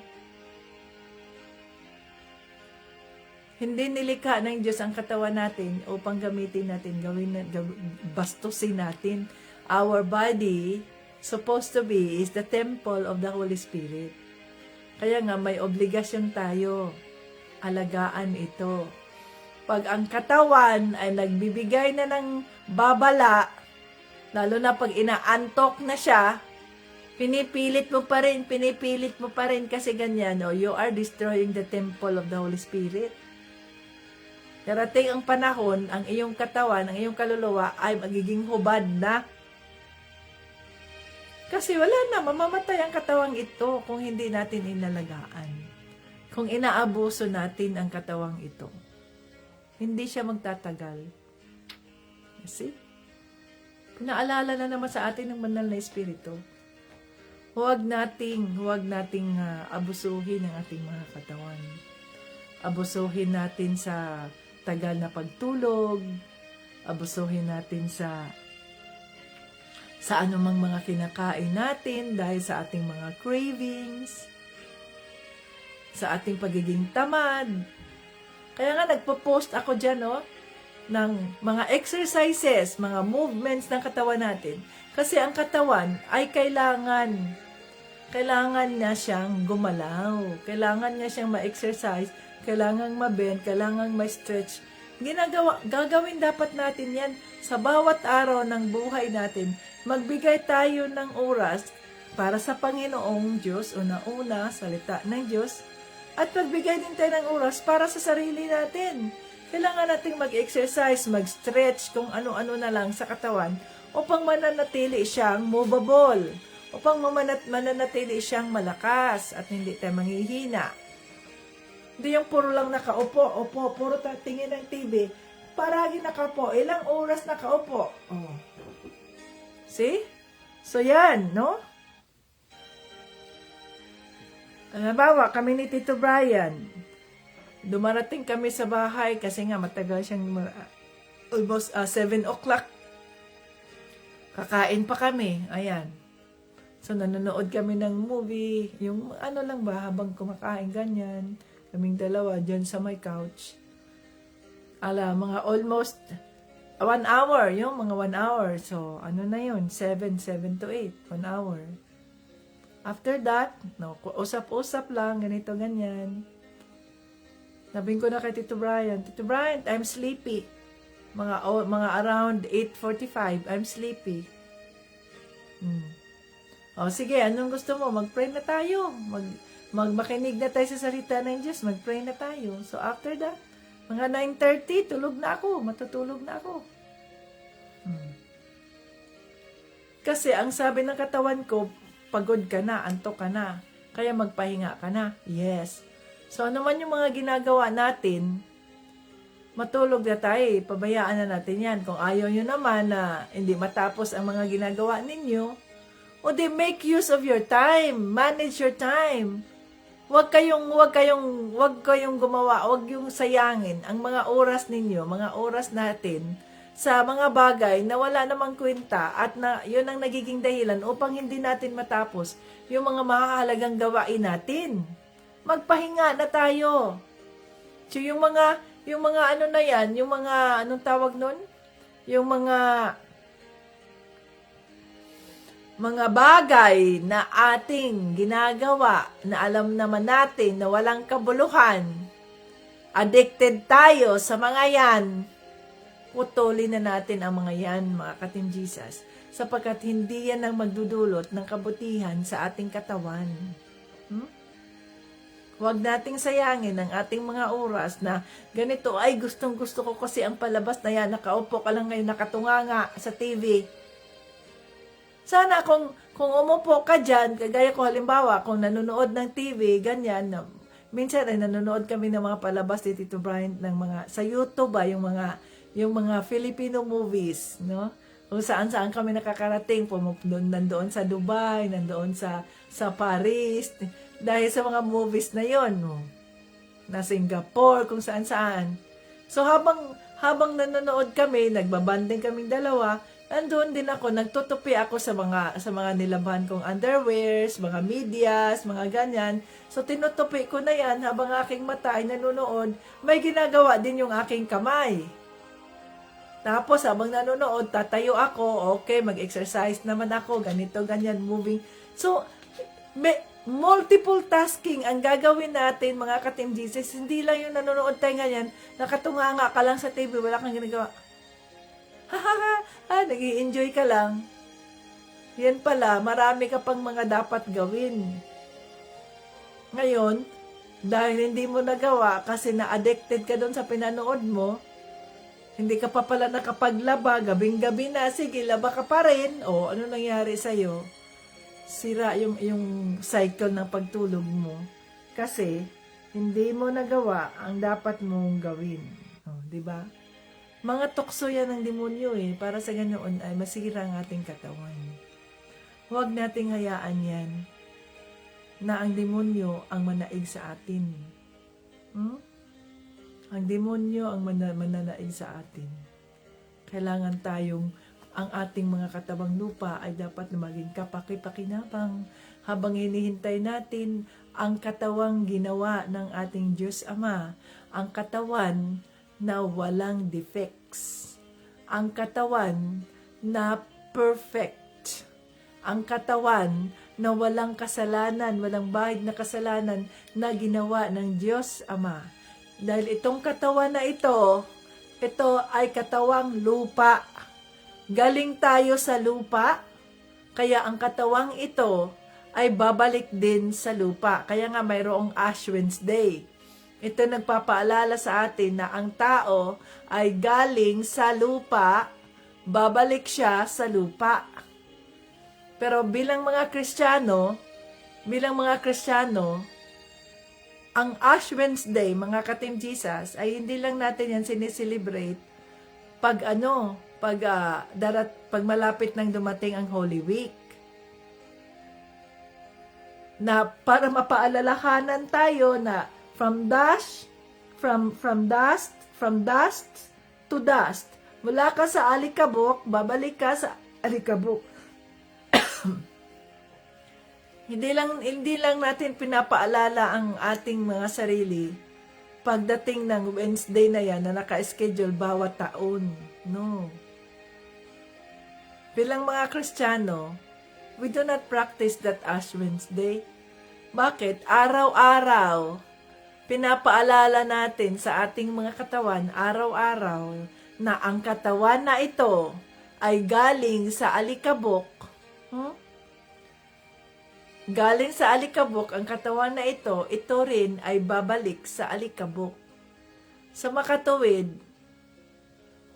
A: Hindi nilikha ng Diyos ang katawan natin upang gamitin natin, bastusin natin. Our body, supposed to be, is the temple of the Holy Spirit. Kaya nga may obligasyon tayo, alagaan ito. Pag ang katawan ay nagbibigay na ng babala, lalo na pag inaantok na siya, pinipilit mo pa rin kasi ganyan, you are destroying the temple of the Holy Spirit. Darating ang panahon, ang iyong katawan, ang iyong kaluluwa ay magiging hubad na. Kasi wala na, mamamatay ang katawang ito kung hindi natin inalagaan. Kung inaabuso natin ang katawang ito. Hindi siya magtatagal. See? Pinaalala na naman sa atin ng banal na Espiritu. Huwag nating abusuhin ang ating mga katawan. Abusuhin natin sa tagal na pagtulog, abusuhin natin sa anumang mga kinakain natin dahil sa ating mga cravings, sa ating pagiging tamad. Kaya nga nagpo-post ako dyan, ng mga exercises, mga movements ng katawan natin. Kasi ang katawan ay kailangan niya siyang gumalaw, kailangan niya siyang ma-exercise, kailangang ma-bend, kailangang ma-stretch. Gagawin dapat natin yan sa bawat araw ng buhay natin. Magbigay tayo ng oras para sa Panginoong Diyos, una-una, salita ng Diyos, at magbigay din tayo ng oras para sa sarili natin. Kailangan nating mag-exercise, mag-stretch, kung ano-ano na lang sa katawan upang mananatili siyang movable, upang mananatili siyang malakas at hindi tayo manghihina. Hindi yung puro lang nakaupo, puro tingin ng TV. Paragi nakaupo, ilang oras nakaupo. Oh. See? So yan, no? Halimbawa, kami ni Tito Brian, dumarating kami sa bahay kasi nga matagal siyang almost 7 o'clock. Kakain pa kami. Ayan. So, nanonood kami ng movie. Yung ano lang ba, habang kumakain, ganyan. Kaming dalawa, dyan sa my couch. Mga almost 1 hour. Yung mga 1 hour. So, ano na yun? 7 to 8. 1 hour. After that, no, usap-usap lang, ganito, ganyan. Sabihin ko na kay Tito Brian, I'm sleepy. Mga around 8:45, I'm sleepy. O sige, anong gusto mo? Mag-pray na tayo. Makinig na tayo sa salita ng Diyos. Mag-pray na tayo. So after that, mga 9:30, tulog na ako. Matutulog na ako. Kasi ang sabi ng katawan ko, pagod ka na, antok ka na. Kaya magpahinga ka na. Yes. So ano man yung mga ginagawa natin, matulog na tayo, pabayaan na natin yan. Kung ayaw nyo naman na hindi matapos ang mga ginagawa ninyo, o di make use of your time, manage your time. Huwag kayong gumawa, huwag yung sayangin ang mga oras ninyo, mga oras natin sa mga bagay na wala namang kwenta at na yun ang nagiging dahilan upang hindi natin matapos yung mga mahalagang gawain natin. Magpahinga na tayo. So yung mga ano na yan, yung mga, anong tawag nun? Yung mga bagay na ating ginagawa, na alam naman natin na walang kabuluhan, addicted tayo sa mga yan, putulin na natin ang mga yan, mga ka-Team Jesus, sapagkat hindi yan ang magdudulot ng kabutihan sa ating katawan. Huwag nating sayangin ang ating mga oras na ganito, ay gustong-gusto ko kasi ang palabas na yan, nakaupo ka lang ngayon, nakatunganga sa TV. Sana kung umupo ka dyan, kagaya ko halimbawa, kung nanonood ng TV, ganyan, minsan ay nanonood kami ng mga palabas ni Tito Brian ng mga, sa YouTube yung mga Filipino movies, no? Kung saan-saan kami nakakarating, nandoon sa Dubai, nandoon sa Paris, dahil sa mga movies na yon, no? Na Singapore, kung saan-saan. So habang nanonood kami, nagbabanding kaming dalawa, andun din ako, nagtutupi ako sa mga nilabhan kong underwears, mga medyas, mga ganyan. So tinutupi ko na yan habang aking mata ay nanonood, may ginagawa din yung aking kamay. Tapos habang nanonood, tatayo ako, okay, mag-exercise naman ako, ganito, ganyan, moving. So, multiple tasking ang gagawin natin, mga ka-Team Jesus. Hindi lang yung nanonood tayo ganyan, nakatunganga ka lang sa TV, wala kang ginagawa. Nag-i-enjoy ka lang. Yan pala, marami ka pang mga dapat gawin. Ngayon, dahil hindi mo nagawa kasi na-addicted ka doon sa pinanood mo, hindi ka pa pala nakapaglaba, gabing-gabi na, sige, laba ka pa rin. O, ano nangyari sa'yo? Sira yung cycle ng pagtulog mo. Kasi, hindi mo nagawa ang dapat mong gawin. O, diba? Mga tukso yan ng demonyo para sa ganoon ay masira ang ating katawan. Huwag nating hayaan yan na ang demonyo ang manaig sa atin. Ang demonyo ang mananaig sa atin. Kailangan ang ating mga katabang lupa ay dapat na maging kapaki-pakinabang habang hinihintay natin ang katawang ginawa ng ating Diyos Ama, ang katawan na walang defects, ang katawan na perfect, ang katawan na walang kasalanan, walang bahid na kasalanan na ginawa ng Diyos Ama. Dahil itong katawan na ito ay katawang lupa. Galing tayo sa lupa, kaya ang katawang ito ay babalik din sa lupa. Kaya nga mayroong Ash Wednesday. Ito nagpapaalala sa atin na ang tao ay galing sa lupa, babalik siya sa lupa. Pero bilang mga Kristiyano, ang Ash Wednesday, mga ka-Team Jesus, ay hindi lang natin yan sineselebrate pag pag malapit nang dumating ang Holy Week. Na para mapaalalahanan tayo na from dust to dust. Mula ka sa alikabok, babalik ka sa alikabok. Hindi lang natin pinapaalala ang ating mga sarili pagdating ng Wednesday na yan na naka-schedule bawat taon. No. Bilang mga Kristiyano, we do not practice that Ash Wednesday. Bakit? Araw-araw, pinapaalala natin sa ating mga katawan, araw-araw, na ang katawan na ito ay galing sa alikabok. Galing sa alikabok, ang katawan na ito rin ay babalik sa alikabok. Sa makatuwid,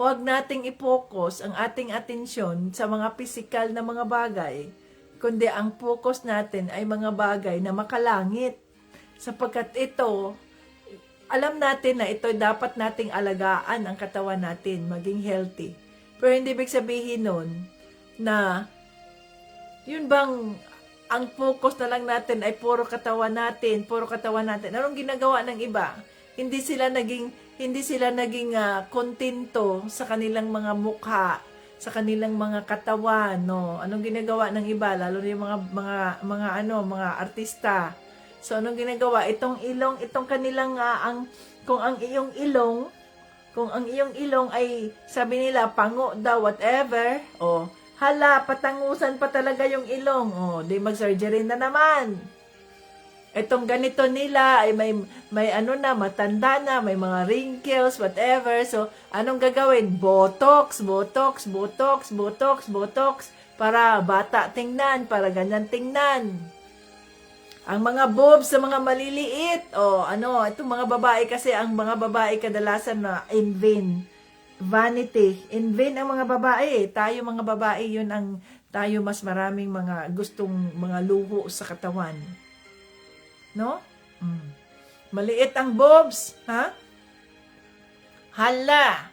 A: huwag nating i-focus ang ating atensyon sa mga pisikal na mga bagay, kundi ang focus natin ay mga bagay na makalangit. Sapagkat ito, alam natin na ito dapat nating alagaan ang katawan natin, maging healthy. Pero hindi ibig sabihin nun na yun bang ang focus na lang natin ay puro katawan natin. Anong ginagawa ng iba? Hindi sila naging kontento sa kanilang mga mukha, sa kanilang mga katawan, no? Anong ginagawa ng iba, lalo na yung mga artista. So anong ginagawa? Itong kanilang kung ang iyong ilong ay sabi nila pango daw whatever, hala, patangusan pa talaga yung ilong. Di mag-surgery na naman. Itong ganito nila ay may matanda na, may mga wrinkles, whatever. So, anong gagawin? Botox. Para bata tingnan, para ganyan tingnan. Ang mga boobs sa mga maliliit. Itong mga babae kasi, ang mga babae kadalasan na in vain. Vanity. In vain ang mga babae. Tayo mga babae, tayo mas maraming mga gustong mga luho sa katawan. No? Maliit ang boobs. Ha? Hala.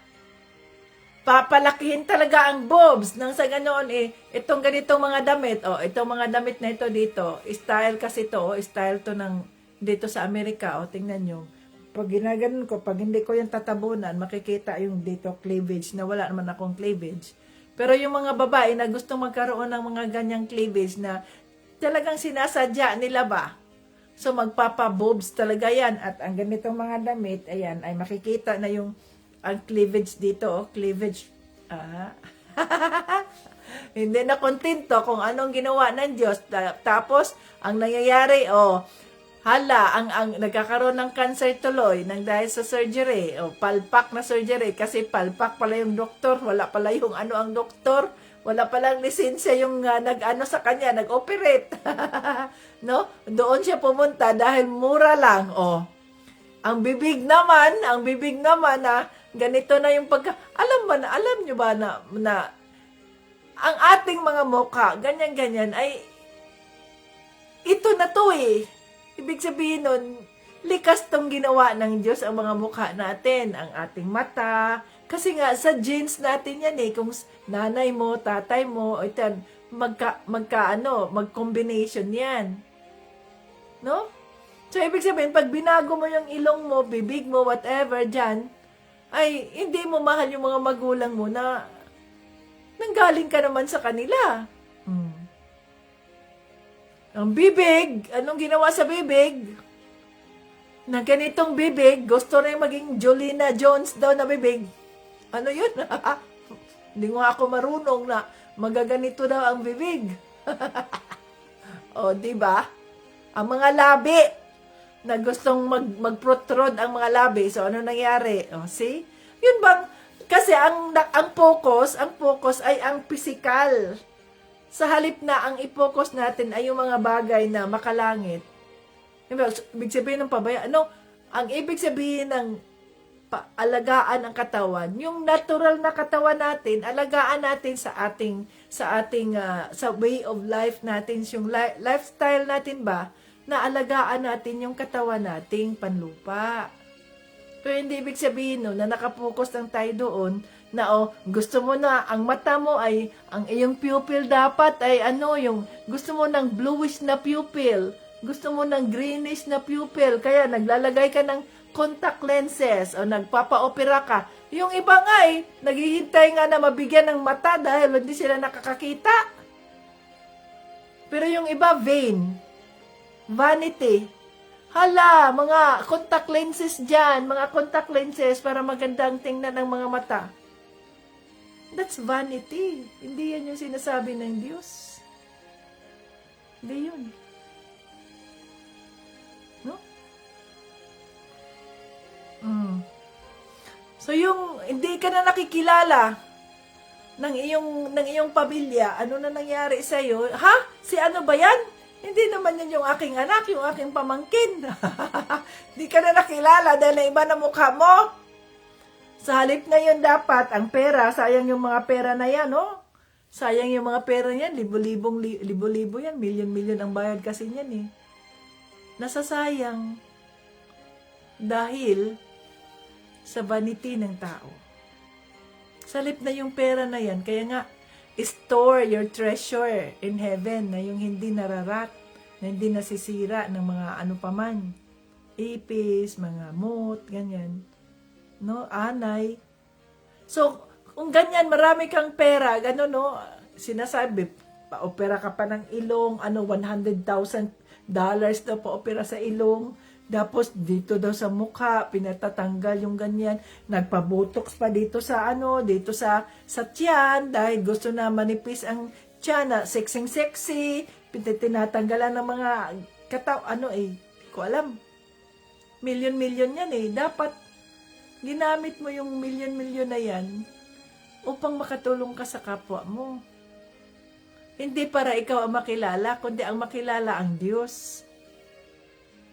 A: Papalakihin talaga ang boobs. Nang sa ganoon, itong ganitong mga damit, itong mga damit na ito dito, style kasi to, style to ng dito sa Amerika, tingnan nyo. Pag ginaganon ko, pag hindi ko yung tatabunan, makikita yung dito cleavage na wala naman akong cleavage. Pero yung mga babae na gustong magkaroon ng mga ganyang cleavage na talagang sinasadya nila ba? So magpapa-boobs talaga yan. At ang ganitong mga damit, ayan, ay makikita na yung ang cleavage dito, cleavage. Hindi na kontento kung anong ginawa ng Diyos. Tapos, ang nangyayari, hala, ang nagkakaroon ng cancer tuloy nang dahil sa surgery, palpak na surgery, kasi palpak pala yung doktor, wala pala yung ang doktor, wala palang lisensya yung sa kanya, nag-operate. No? Doon siya pumunta dahil mura lang. Ang bibig naman na ganito na yung alam nyo ba na ang ating mga mukha, ganyan-ganyan, ay ito na to Ibig sabihin nun, likas tong ginawa ng Diyos ang mga mukha natin, ang ating mata. Kasi nga, sa genes natin yan kung nanay mo, tatay mo, ito, mag-combination yan. No? So, ibig sabihin, pag binago mo yung ilong mo, bibig mo, whatever, dyan, ay, hindi mo mahal yung mga magulang mo na nanggaling ka naman sa kanila. Ang bibig, anong ginawa sa bibig? Na ganitong bibig, gusto rin maging Jolina Jones daw na bibig. Ano yun? Hindi nga ako marunong na magaganito daw ang bibig. Diba? Ang mga labi, na gustong mag-protrud ang mga labi. So, ano nangyari? See? Yun bang, kasi ang focus ay ang physical. Sa halip na ang i-focus natin ay yung mga bagay na makalangit. Ibig sabihin ng pabaya. Ang ibig sabihin ng alagaan ang katawan, yung natural na katawan natin, alagaan natin sa sa way of life natin, yung lifestyle natin ba, na alagaan natin yung katawan nating panlupa. Pero hindi ibig sabihin no, na nakapokus lang tayo doon na gusto mo na ang mata mo ay ang iyong pupil dapat ay yung gusto mo ng bluish na pupil, gusto mo ng greenish na pupil, kaya naglalagay ka ng contact lenses o nagpapa-opera ka. Yung iba nga naghihintay nga na mabigyan ng mata dahil hindi sila nakakakita. Pero yung iba vain, vanity. Hala, mga contact lenses dyan, mga contact lenses para magandang tingnan ng mga mata. That's vanity. Hindi yan yung sinasabi ng Diyos. Hindi yun. No? So yung hindi ka na nakikilala ng iyong pamilya, ano na nangyari sa iyo? Ha? Si ano ba yan? Hindi naman yan yung aking anak, yung aking pamangkin. Hindi ka na nakilala dahil na iba na mukha mo. Sa halip na yun dapat, ang pera, sayang yung mga pera na yan, Sayang yung mga pera yan, libo-libo yan, milyon-milyon ang bayad kasi yan Nasasayang. Dahil sa vanity ng tao. Sa halip na yung pera na yan, kaya nga, store your treasure in heaven na yung hindi nararat, na hindi nasisira ng mga ano paman, ipis, mga moth, ganyan. No, anay. So, kung ganyan, marami kang pera, gano'n, sinasabi, pa-opera ka pa ng ilong, $100,000 daw pa-opera sa ilong, tapos dito daw sa mukha, pinatatanggal yung ganyan, nagpa-botox pa dito sa dito sa tiyan, dahil gusto na manipis ang tiyan, na sexy, tinatanggalan ng mga ko alam, milyon-milyon yan dapat, ginamit mo yung milyon-milyon na yan, upang makatulong ka sa kapwa mo. Hindi para ikaw ang makilala, kundi ang makilala ang Diyos.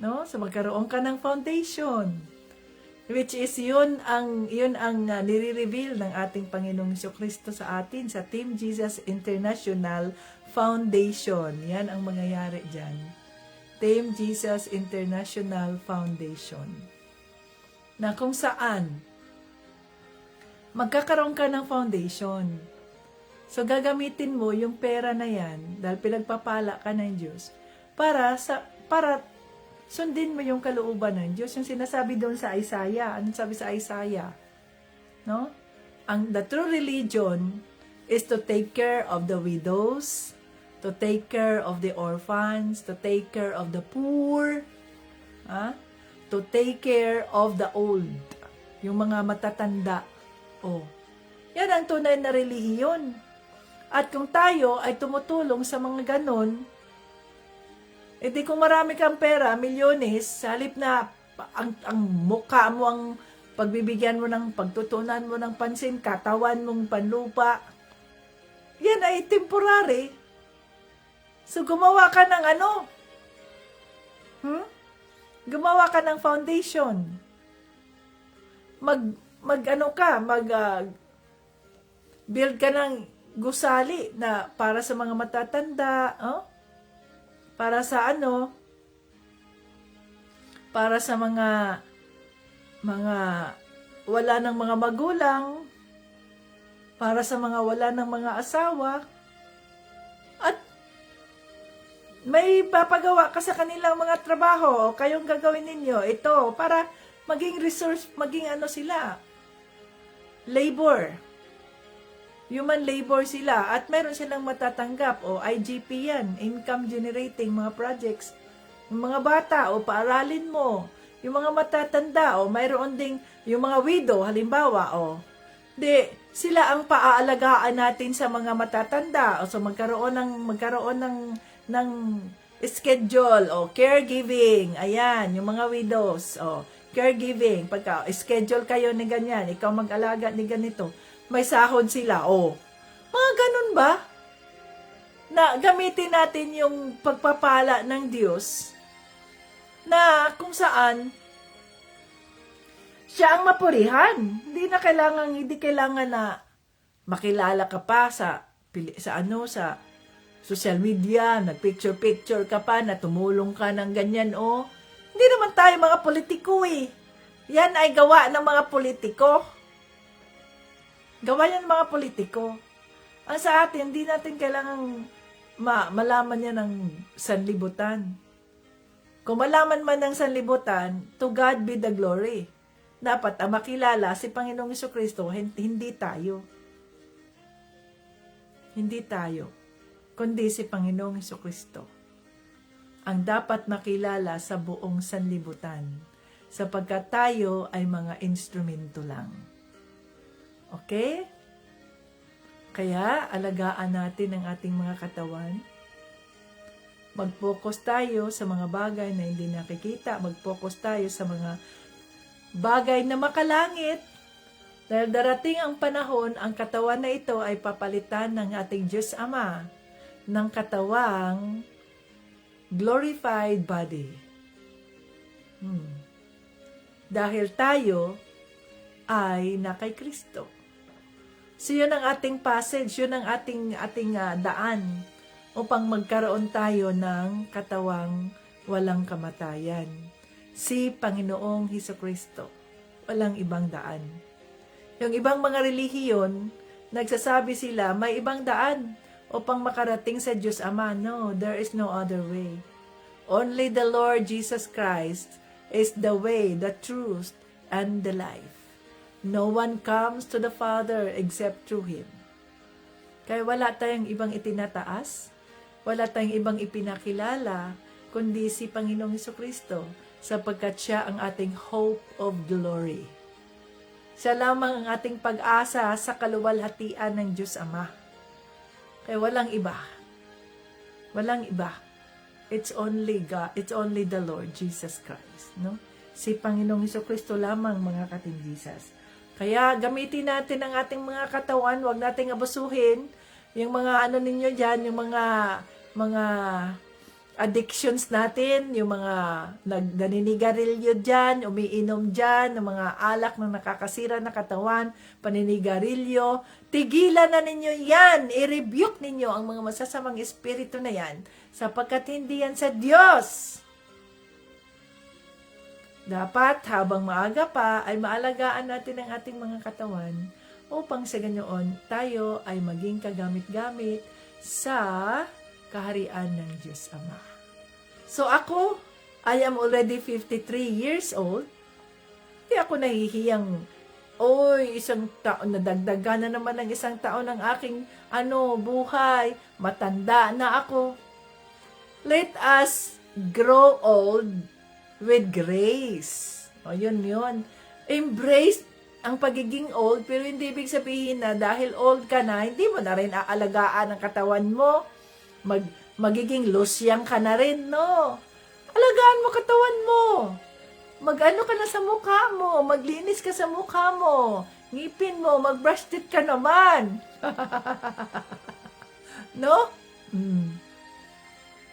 A: No? So magkaroon ka ng foundation, which is yun ang nire-reveal ng ating Panginoong Jesucristo sa atin sa Team Jesus International Foundation. Yan ang mangyayari dyan. Team Jesus International Foundation. Na kung saan magkakaroon ka ng foundation. So gagamitin mo yung pera na yan dahil pinagpapala ka ng Diyos para sundin mo yung kalooban ng Diyos. Yung sinasabi doon sa Isaiah. Anong sabi sa Isaiah? No? The true religion is to take care of the widows, to take care of the orphans, to take care of the poor, to take care of the old. Yung mga matatanda. Yan ang tunay na relihiyon. At kung tayo ay tumutulong sa mga ganon, di kung marami kang pera, milyones, sa halip na ang mukha mo ang pagbibigyan mo ng pagtutunan mo ng pansin, katawan mong panlupa, yan ay temporary. So gumawa ka ng gumawa ka ng foundation. Build ka ng gusali na para sa mga matatanda, para sa para sa mga wala ng mga magulang, para sa mga wala ng mga asawa, at may papagawa ka sa kanilang mga trabaho, kayong gagawin ninyo ito para maging resource, maging sila, labor, human labor sila, at meron silang matatanggap, IGP yan, income generating mga projects. Yung mga bata, paaralin mo. Yung mga matatanda, mayroon ding, yung mga widow, halimbawa, sila ang paaalagaan natin sa mga matatanda, so magkaroon ng schedule, caregiving, ayan, yung mga widows, caregiving, pagka schedule kayo ni ganyan, ikaw mag-alaga ni ganito, may sahod sila, mga ganun ba? Na gamitin natin yung pagpapala ng Diyos na kung saan siya ang mapurihan. Hindi kailangan na makilala ka pa sa social media, nag-picture-picture ka pa na tumulong ka ng ganyan, oh. Hindi naman tayo mga politiko eh. Yan ay gawa ng mga politiko. Gawa yan ng mga politiko. Ang sa atin, hindi natin kailangang malaman yan ng sanlibutan. Kung malaman man ng sanlibutan, to God be the glory. Dapat ang makilala si Panginoong Jesucristo, hindi tayo. Hindi tayo, kundi si Panginoong Jesucristo ang dapat makilala sa buong sanlibutan, sapagkat tayo ay mga instrumento lang. Okay? Kaya, alagaan natin ang ating mga katawan. Mag-focus tayo sa mga bagay na hindi nakikita. Mag-focus tayo sa mga bagay na makalangit. Dahil darating ang panahon, ang katawan na ito ay papalitan ng ating Diyos Ama ng katawang glorified body. Dahil tayo ay na kay Kristo. So yun ang ating passage, yun ang ating daan upang magkaroon tayo ng katawang walang kamatayan. Si Panginoong Hesukristo. Walang ibang daan. Yung ibang mga relihiyon, nagsasabi sila may ibang daan upang makarating sa Diyos Ama. No, there is no other way. Only the Lord Jesus Christ is the way, the truth, and the life. No one comes to the Father except through Him. Kaya wala tayong ibang itinataas, wala tayong ibang ipinakilala, kundi si Panginoong Hesukristo, sapagkat siya ang ating hope of glory. Siya lamang ang ating pag-asa sa kaluwalhatian ng Diyos Ama. Kaya walang iba. Walang iba. It's only God, it's only the Lord Jesus Christ, no? Si Panginoong Hesukristo lamang, mga katimjisas. Kaya gamitin natin ang ating mga katawan, huwag nating abusuhin yung mga ninyo diyan, yung mga addictions natin, yung mga naninigarilyo diyan, umiinom diyan, ng mga alak na nakakasira na katawan, paninigarilyo. Tigilan na ninyo yan, i-rebuke ninyo ang mga masasamang espiritu na yan, sapagkat hindi yan sa Diyos. Dapat habang maaga pa ay maalagaan natin ang ating mga katawan upang sa ganyoon tayo ay maging kagamit-gamit sa kaharian ng Diyos Ama. So ako, I am already 53 years old. Hindi ako nahihiyang, isang taon, nadagdagan na naman ng isang taon ng aking buhay. Matanda na ako. Let us grow old with grace. Yun. Embrace ang pagiging old, pero hindi ibig sabihin na dahil old ka na, hindi mo na rin aalagaan ang katawan mo. Magiging losyang ka na rin, no? Alagaan mo katawan mo. Mag-ano ka na sa mukha mo. Maglinis ka sa mukha mo. Ngipin mo, mag-brush teeth ka naman. No?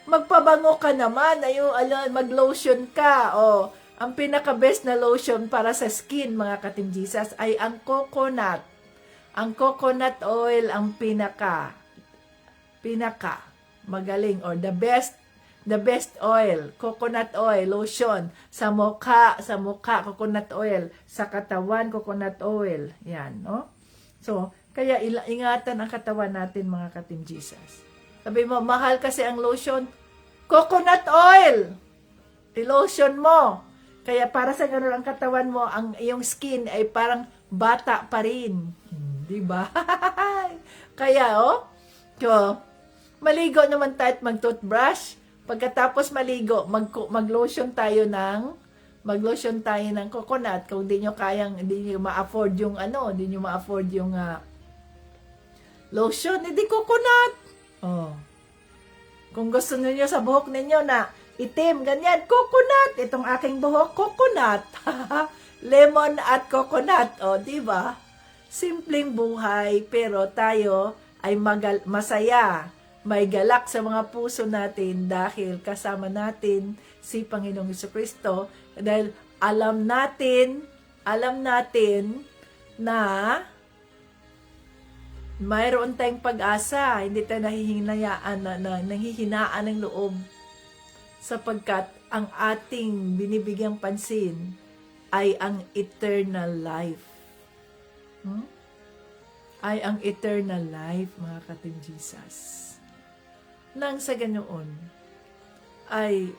A: Magpabango ka naman, mag-lotion ka. Ang pinaka-best na lotion para sa skin, mga katimjisas, ay ang coconut. Ang coconut oil ang pinaka magaling, or the best oil, coconut oil, lotion, sa mukha, coconut oil, sa katawan, coconut oil. Yan, no? So, kaya ingatan ang katawan natin, mga katimjisas. Sabi mo, mahal kasi ang lotion, coconut oil, i-lotion mo. Kaya para sa ganun ang katawan mo, ang iyong skin ay parang bata pa rin. Diba? Kaya, maligo naman tayo at mag-toothbrush. Pagkatapos maligo, mag-lotion tayo ng coconut. Kung hindi nyo ma-afford yung lotion, hindi coconut. Kung gusto niyo sa buhok ninyo na itim, ganyan, coconut. Itong aking buhok, coconut. Lemon at coconut. Diba? Simpleng buhay, pero tayo ay masaya. May galak sa mga puso natin dahil kasama natin si Panginoong Hesukristo. Dahil alam natin na mayroon tayong pag-asa, hindi tayo nanghihinaan ng loob, sapagkat ang ating binibigyang pansin ay ang eternal life. Ay ang eternal life, mga katim Jesus. Nang sa ganoon, ay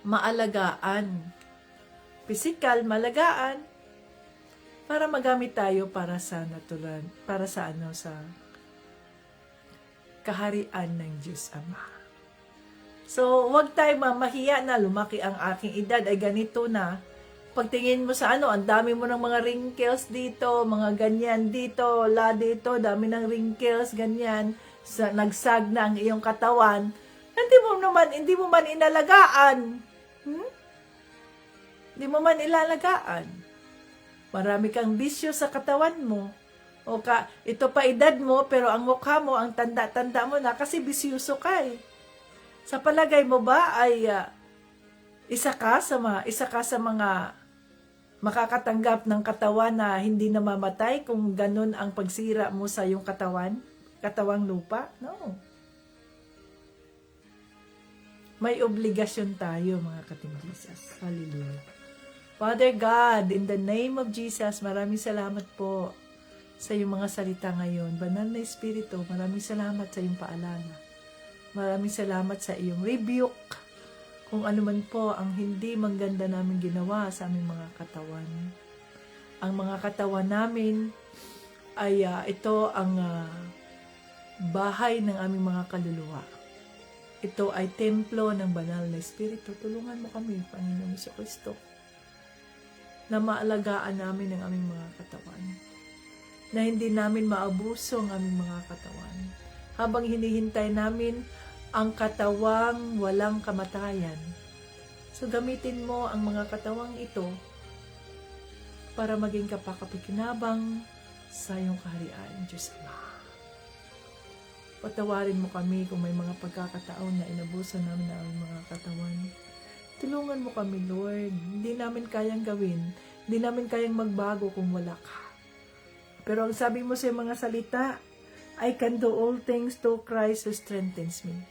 A: maalagaan, physical, malagaan, para magamit tayo para sa natural, para sa sa kaharian ng Diyos Ama. So, wag tayo mamahiya na lumaki ang aking edad ay ganito na. Pagtingin mo sa ang dami mo ng mga wrinkles dito, mga ganyan dito, dito, dami ng wrinkles, ganyan, nagsag na ang iyong katawan. Hindi mo man inalagaan. Hindi mo man ilalagaan. Marami kang bisyo sa katawan mo. Ito pa edad mo, pero ang mukha mo, ang tanda-tanda mo na kasi bisyoso ka eh. Sa palagay mo ba ay isa ka sa mga makakatanggap ng katawan na hindi namamatay kung ganun ang pagsira mo sa iyong katawang lupa? No. May obligasyon tayo, mga katim Jesus. Hallelujah. Father God, in the name of Jesus, maraming salamat po sa iyong mga salita ngayon. Banal na Espiritu, maraming salamat sa iyong paalala. Maraming salamat sa iyong rebuke kung ano man po ang hindi maganda namin ginawa sa aming mga katawan. Ang mga katawan namin ay ito ang bahay ng aming mga kaluluwa. Ito ay templo ng banal na Espiritu. Tulungan mo kami, Panginoong Kristo, na maalagaan namin ang aming mga katawan. Na hindi namin maabuso ang aming mga katawan. Habang hinihintay namin ang katawang walang kamatayan. So gamitin mo ang mga katawang ito para maging kapakapikinabang sa iyong kaharian, Diyos Ama. Patawarin mo kami kung may mga pagkakataon na inabuso namin ang aming mga katawan. Tulungan mo kami, Lord. Hindi namin kayang gawin. Hindi namin kayang magbago kung wala ka. Pero ang sabi mo sa mga salita, I can do all things through Christ who strengthens me.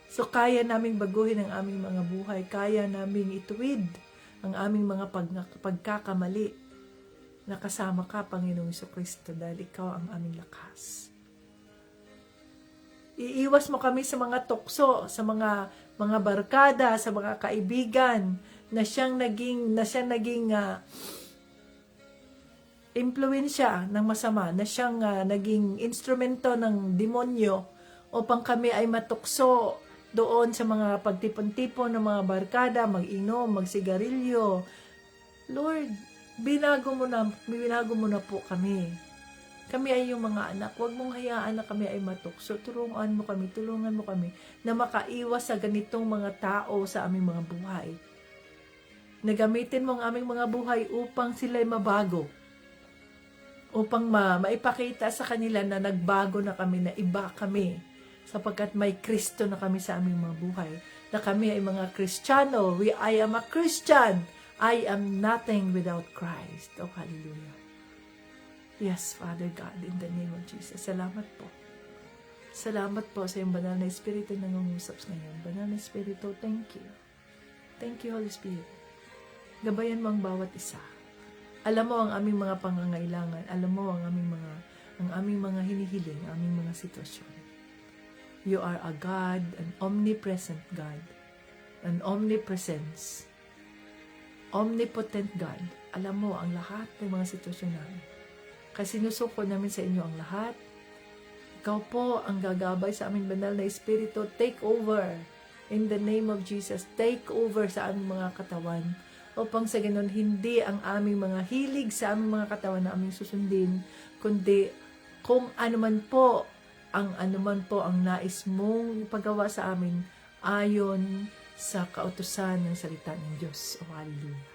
A: So kaya naming baguhin ang aming mga buhay. Kaya naming ituwid ang aming mga pagkakamali. Nakasama ka, Panginoong Kristo, dahil ikaw ang aming lakas. Iiwas mo kami sa mga tukso, sa mga barkada, sa mga kaibigan na siyang naging impluwensya ng masama, na siyang naging instrumento ng demonyo upang kami ay matukso doon sa mga pagtipon-tipon ng mga barkada, mag-inom, magsigarilyo. Lord, binago mo na po kami. Kami ay yung mga anak. Huwag mong hayaan na kami ay matukso. Tulungan mo kami na makaiwas sa ganitong mga tao sa aming mga buhay. Nagamitin mo ang aming mga buhay upang sila'y mabago. Upang maipakita sa kanila na nagbago na kami, na iba kami. Sapagkat may Kristo na kami sa aming mga buhay. Na kami ay mga Kristiyano. I am a Christian. I am nothing without Christ. Oh, hallelujah. Yes, Father God, in the name of Jesus. Salamat po. Salamat po sa iyong banal na Espiritu na nangungusap ngayon. Banal na Espiritu, thank you. Thank you, Holy Spirit. Gabayan mo ang bawat isa. Alam mo ang aming mga pangangailangan. Alam mo ang aming mga hinihiling, ang aming mga sitwasyon. You are a God, an omnipresent God, an omnipresence, omnipotent God. Alam mo ang lahat ng mga sitwasyon namin. Kasi sinusuko namin sa inyo ang lahat. Ikaw po ang gagabay sa aming banal na Espiritu. Take over. In the name of Jesus, take over sa aming mga katawan. Upang sa ganun, hindi ang aming mga hilig sa aming mga katawan na aming susundin, kundi kung anuman po ang nais mong ipagawa sa amin ayon sa kautusan ng salita ng Diyos. Oh, hallelujah.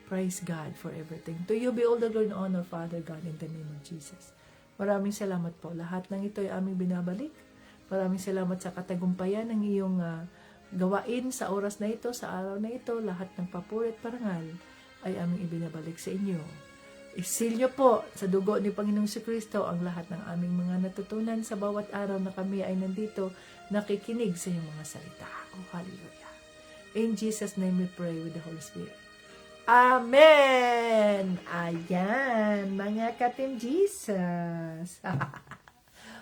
A: Praise God for everything. To you be all the glory and honor, Father God, in the name of Jesus. Maraming salamat po. Lahat ng ito ay aming binabalik. Maraming salamat sa katagumpayan ng iyong gawain sa oras na ito, sa araw na ito. Lahat ng papuri at parangal ay aming ibinabalik sa inyo.
B: Isilyo po sa dugo ni Panginoong Kristo ang lahat ng aming mga natutunan sa bawat araw na kami ay nandito nakikinig sa iyong mga salita. Oh, hallelujah. In Jesus' name we pray with the Holy Spirit. Amen! Ayan, mga ka-Team Jesus.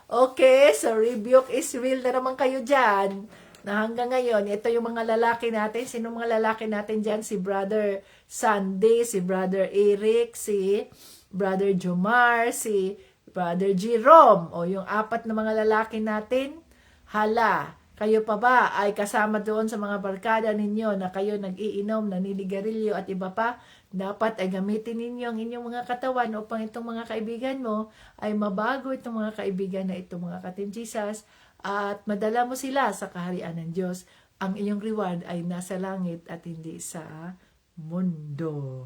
B: Okay, so rebuke is real na naman kayo dyan. Na hanggang ngayon, ito yung mga lalaki natin. Sino mga lalaki natin dyan? Si Brother Sandy, si Brother Eric, si Brother Jomar, si Brother Jerome. O yung apat na mga lalaki natin. Hala, kayo pa ba ay kasama doon sa mga barkada ninyo na kayo nag-iinom, naninigarilyo at iba pa? Dapat ay gamitin ninyo ang inyong mga katawan upang itong mga kaibigan mo ay mabago itong mga kaibigan na itong mga ka-Team Jesus at madala mo sila sa kaharian ng Diyos. Ang iyong reward ay nasa langit at hindi sa mundo.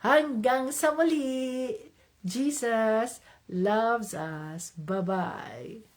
B: Hanggang sa muli, Jesus loves us. Bye-bye.